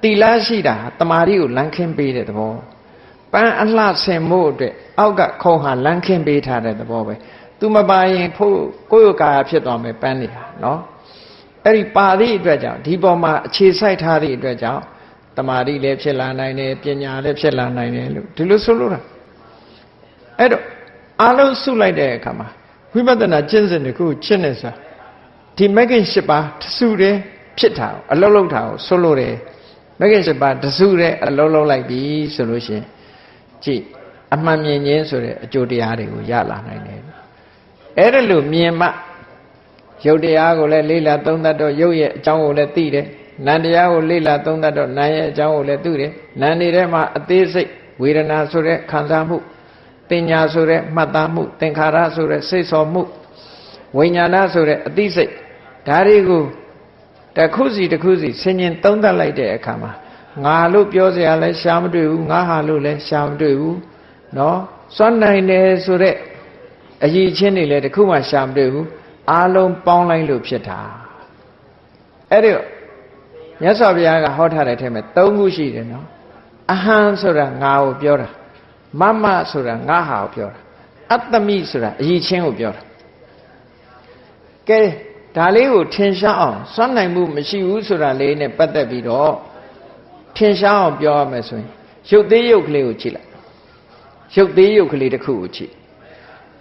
တိလရှိတာတမာတိကိုလမ်းခင်းပေးတဲ့သဘောပန်းအလှဆင်ဖို့အတွက်အောက်ကခုံဟာလမ်းခင်းပေးထားတဲ့သဘောပဲသူမပါရင်ဖို့ကိုယ့်ကာယဖြစ်သွားမယ်ပန်းနေတာနော်အဲ့ဒီပါသည့်အတွက်ကြောင့်ဒီပေါ်မှာအခြေစိုက်ထားသည့်အတွက်ကြောင့်တမာတိလည်းဖြစ်လာနိုင်တယ်ပညာလည်းဖြစ်လာနိုင်တယ်လို့ဒီလိုဆိုလို့တာအဲ့တော့အလုံးစုလိုက်တဲ့အခါမှာဝိပဿနာကျင့်စဉ်တစ်ခုကျင့်နေစားဒီမဂ္ဂင်၈ပါးတစုတည်းဖြစ်တာအလုံးလုံးတာကိုဆိုလို့တယ်မဂ္ဂင်၈ပါးတစုတည်းအလုံးလုံးလိုက်ပြီဆိုလို့ရှိရင်ကြည့်အမှန်မြင်ခြင်းဆိုတဲ့အကျိုးတရားတွေကိုရလာနိုင်တယ်အဲ့ဒါလို့မြင်မှရုပ်တရားကိုလည်းလေ့လာသုံးသပ်တော့ရုပ်ရဲ့အကြောင်းကိုလည်းသိတယ်နာမ်တရားကိုလေ့လာသုံးသပ်တော့နာမ်ရဲ့အကြောင်းကိုလည်းသိတယ်နာမ်နေတဲ့မှာအသေးစိတ်ဝေဒနာဆိုတဲ့ခံစားမှုတင်ညာဆိုတဲ့မှတ်သားမှုသင်္ခါရဆိုတဲ့စိတ်ဆော်မှုဝိညာဏဆိုတဲ့အသိစိတ်ဒါတွေကိုတစ်ခုစီတစ်ခုစီဆင်ញင်သုံးသပ်လိုက်တဲ့အခါမှာငါလို့ပြောစရာလည်းရှားမတွေ့ဘူးငါဟာလို့လည်းရှားမတွေ့ဘူးနော်စွန့်နိုင်တယ်ဆိုတဲ့အရည်ချင်းတွေလည်းတစ်ခုမှရှားမတွေ့ဘူးအားလုံးပေါင်းလိုက်လို့ဖြစ်တာအဲ့ဒီမြတ်စွာဘုရားကဟောထားတဲ့အထက်မှာ၃ခုရှိတယ်နော်အဟံဆိုတာငါကိုပြောတာမမဆိုတာငါဟာကိုပြောတာအတ္တမိဆိုတာအရည်ချင်းကိုပြောတာကဲဒါလေးကိုထင်ရှားအောင်စွန့်နိုင်မှုမရှိဘူးဆိုတာလေးနဲ့ပတ်သက်ပြီးတော့ထင်ရှားအောင်ပြောရမယ်ဆိုရင်ရုပ်သေးရုပ်ကလေးကိုကြည့်လိုက်ရုပ်သေးရုပ်ကလေးတစ်ခုကိုကြည့်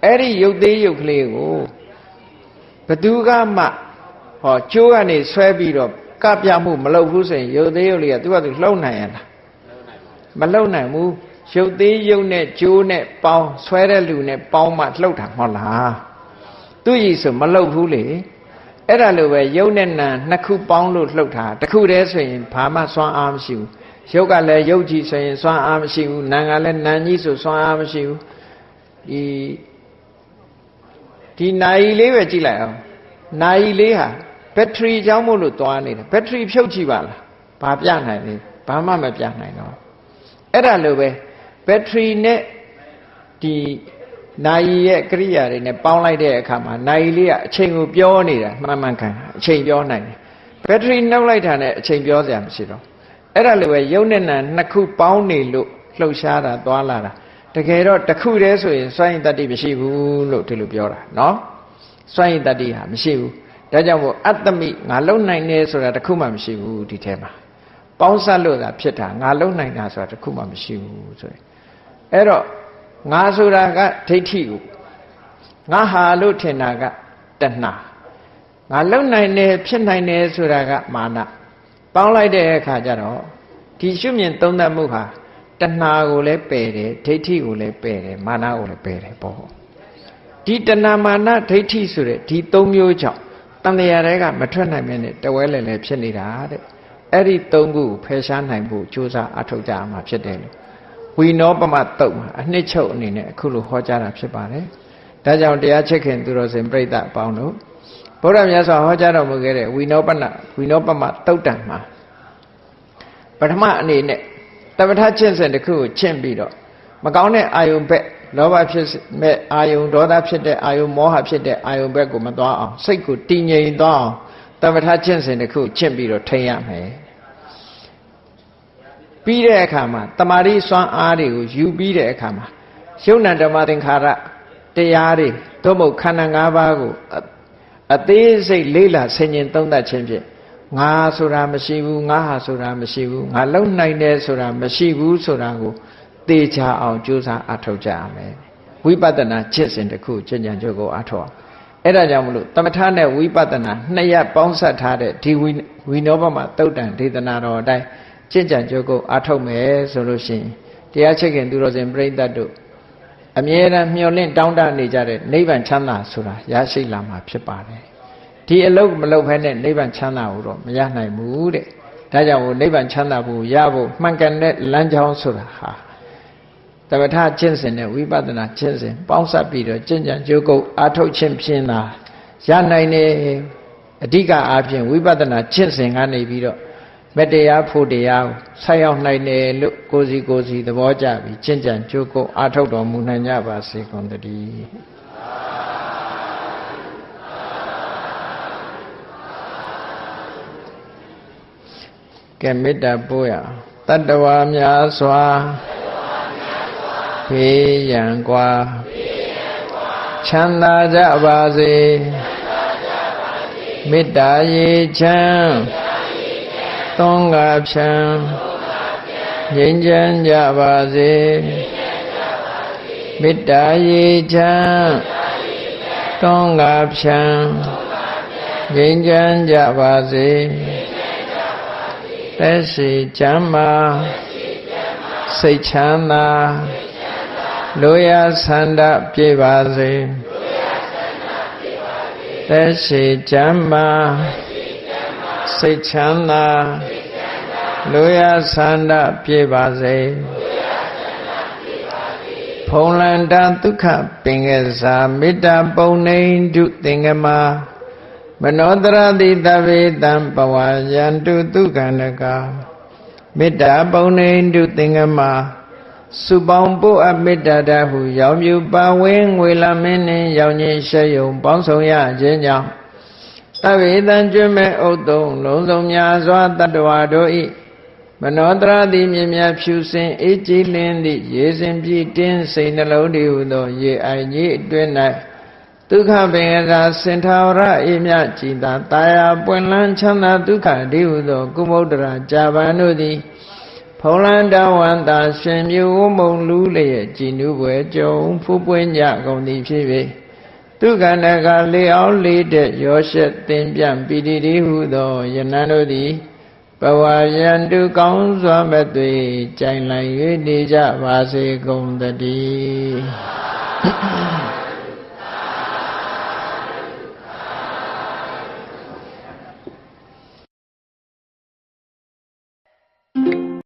အဲ့ဒီရုပ်သေးရုပ်ကလေးကိုဘသူကမှဟောကျိုးကနေဆွဲပြီးတော့ကပြမှုမလုပ်ဘူးဆိုရင်ရုပ်သေးရုပ်လေးကသူကသူလှုပ်နိုင်ရလားမလှုပ်နိုင်ဘူးရုပ်သေးရုပ်နဲ့ကျိုးနဲ့ပေါင်းဆွဲတဲ့လူနဲ့ပေါင်းမှလှုပ်တာမဟုတ်လားသူကြီးဆိုမလှုပ်ဘူးလေအဲ့ဒါလိုပဲရုပ်နဲ့နာနှစ်ခုပေါင်းလို့လှုပ်တာတစ်ခုတည်းဆိုရင်ဘာမှစွမ်းအားမရှိဘူးရုပ်ကလည်းရုပ်ကြီးဆိုရင်စွမ်းအားမရှိဘူးနာမ်ကလည်းနာမ်ကြီးဆိုစွမ်းအားမရှိဘူးဒီနာယီလေးပဲကြည့်လိုက်အောင်နာယီလေးဟာဘက်ထရီကြောင့်မို့လို့သွားနေတာဘက်ထရီဖြုတ်ကြည့်ပါလားဘာပြနိုင်လဲဘာမှမပြနိုင်တော့အဲ့ဒါလိုပဲဘက်ထရီနဲ့ဒီနာယီရဲ့ကိရိယာတွေနဲ့ပေါင်းလိုက်တဲ့အခါမှာနာယီလေးကအချိန်ကိုပြောနေတာမှန်ကန်အချိန်ပြောနိုင်တယ်ဘက်ထရီနှုတ်လိုက်တာနဲ့အချိန်ပြောစရာမရှိတော့အဲ့ဒါလိုပဲရုပ်နဲ့နာနှစ်ခုပေါင်းနေလို့လှုပ်ရှားတာသွားလာတာတကယ်တော့တစ်ခုတည်းဆိုရင်စွန့်ရင်တတ္တိမရှိဘူးလို့ဒီလိုပြောတာနော်စွန့်ရင်တတ္တိဟာမရှိဘူးဒါကြောင့်မို့အတ္တမိငါလုံနိုင်နေဆိုတာတစ်ခုမှမရှိဘူးဒီထဲမှာ ပေါင်းစပ်လို့သာဖြစ်တာငါလုံနိုင်တာဆိုတာတခုမှမရှိဘူးဆိုရင်အဲ့တော့ငါဆိုတာကဒိဋ္ဌိကိုငါဟာလို့ထင်တာကတဏှာငါလုံနိုင်တယ်ဖြစ်နိုင်တယ်ဆိုတာကမာနပေါင်းလိုက်တဲ့အခါကျတော့ဒီရှုမြင်သုံးသပ်မှုဟာတဏှာကိုလည်းပယ်တယ်ဒိဋ္ဌိကိုလည်းပယ်တယ်မာနကိုလည်းပယ်တယ်ပေါ့ဒီတဏှာမာနဒိဋ္ဌိဆိုတဲ့ဒီသုံးမျိုးကြောင့်တန်တရားတွေကမထွက်နိုင်မဲ့နဲ့တဝဲလဲလဲဖြစ်နေတာတဲ့အဲ့ဒီသုံးခုကိုဖယ်ရှားနိုင်ဖို့ကြိုးစားအထောက်ကြရမှာဖြစ်တယ်လို့ဝိနောပမတုတ်မှာအနှစ်ချုပ်အနေနဲ့အခုလိုဟောကြားတာဖြစ်ပါတယ်ဒါကြောင့်တရားချစ်ခင်သူတော်စင်ပြိဿအပေါင်းတို့ဘုရားမြတ်စွာဟောကြားတော်မူခဲ့တဲ့ဝိနောပမတုတ်တံမှာပထမအနေနဲ့တပဋ္ဌာကျင့်စဉ်တစ်ခုကိုချင့်ပြီးတော့မကောင်းတဲ့အာယုံဘက်လောဘဖြစ်မဲ့အာယုံဒေါသဖြစ်တဲ့အာယုံမောဟဖြစ်တဲ့အာယုံဘက်ကိုမသွားအောင်စိတ်ကိုတည်ငြိမ်သွားအောင်တပဋ္ဌာကျင့်စဉ်တစ်ခုချင့်ပြီးတော့ထိန်းရမယ်ပြီးတဲ့အခါမှာတမာတိစွမ်းအားတွေကိုယူပြီးတဲ့အခါမှာယုံနာဓမ္မသင်္ခါရတရားတွေသို့မဟုတ်ခန္ဓာ၅ပါးကိုအသေးစိတ်လေးလာဆင်ញင်သုံးသပ်ခြင်းဖြင့်ငါဆိုတာမရှိဘူးငါဟာဆိုတာမရှိဘူးငါလုံနိုင်တယ်ဆိုတာမရှိဘူးဆိုတာကိုသေချာအောင်ကြိုးစားအထောက်ကြရမယ်ဝိပဿနာကျင့်စဉ်တစ်ခုကျင့်ကြံကြိုးကိုအထောက်အဲ့ဒါကြောင့်မလို့သမထနဲ့ဝိပဿနာနှစ်ရပ်ပေါင်းစပ်ထားတဲ့ဒီဝိနောပမသုတ်တံဒေသနာတော်အတိုင်းကျင့်ကြံကြိုးကိုအထောက်မယ်ဆိုလို့ရှိရင်တရားချစ်ခင်သူတော်စင်ပြိဿတ်တို့အမြဲတမ်းမျှော်လင့်တောင်းတနေကြတဲ့နိဗ္ဗာန်ချမ်းသာဆိုတာရရှိလာမှာဖြစ်ပါတယ်ဒီအလုပ်မလုပ်ဖဲနဲ့နိဗ္ဗာန်ချမ်းသာကိုတော့မရနိုင်ဘူးတဲ့ဒါကြောင့်နိဗ္ဗာန်ချမ်းသာဖို့ရဖို့မှန်ကန်တဲ့လမ်းကြောင်းဆိုတာဟာတပဋ္ဌာကျင့်စဉ်နဲ့ဝိပဿနာကျင့်စဉ်ပေါင်းစပ်ပြီးတော့ကျင့်ကြံကြိုးကုပ်အားထုတ်ခြင်းဖြင့်သာရနိုင်တယ်အဓိကအားဖြင့်ဝိပဿနာကျင့်စဉ်ကနေပြီးတော့မတရားဖို့တရားကိုဆက်ရောက်နိုင်တယ်လို့ကိုယ်စီသဘောကျပြီးကျင့်ကြံကြိုးကုပ်အားထုတ်တော်မူနိုင်ကြပါစေကုန်သတည်းကဲမေတ္တာပို့ရတတ္တဝါများစွာဖေးရန်กว่าချမ်းသာကြပါစေမေတ္တာရေချမ်းသွန်ကားဖြံငြိမ်းချမ်းကြပါစေမေတ္တာရေချမ်းသွန်ကားဖြံငြိမ်းချမ်းကြပါစေသက်ရှိချမ်းသာစိတ်ချမ်းသာလိုရာဆန္ဒပြည့်ပါစေသက်ရှိချမ်းသာစိတ်ချမ်းသာလိုရာဆန္ဒပြည့်ပါစေဖုံလန္တဒုက္ခပင်ကစားမေတ္တာပုံနေတုသင်္ကမမနောတရတိတဗေတံပဝါယန္တုဒုက္ခန္တကမေတ္တာပုံနေတုသင်္ကမစုပေါင်းပို့အပ်မေတ္တာတဟုရောင်မြူပါဝင်းငွေလမင်းနှင့်ရောင်ချင်းရှဲယုံပေါင်းဆောင်ရခြင်းကြောင့်တဗေတံကျွမဲ့ဥဒ္တုံလုံးစုံများစွာတတ္တဝါတို့ဤမနောတရတိမြင်မြဖြူစင်အေးကြည်လင်းသည့်ရေစင်ပြည့်တင်းစိတ်နှလုံးတည်ဟုသောရေအိုင်ကြီးအတွင်း၌ဒုက္ခပင်ကစင်ထာဝရအေးမြကြည်သာတာယာပွင့်လန်းချမ်းသာဒုက္ခတည်ဟုသောကုမုဒ္ဒရာကြာပန်တို့သည်ဖုံလန္တဝန္တာရှင်မြူဝမုံလူလျက်ကြည်နူးပွဲကြုံဖူးပွင့်ကြကုန်သည်ဖြစ်၍ဒုက္ခန္တကလေအောင်လေးတဲ့ရောရှက်သင်ပြန့်ပီတိတည်ဟုသောယနန်တို့သည်ဘဝယန္တုကောင်းစွာမသွေကြိုင်လည်၍နေကြပါစေကုန်သတည်း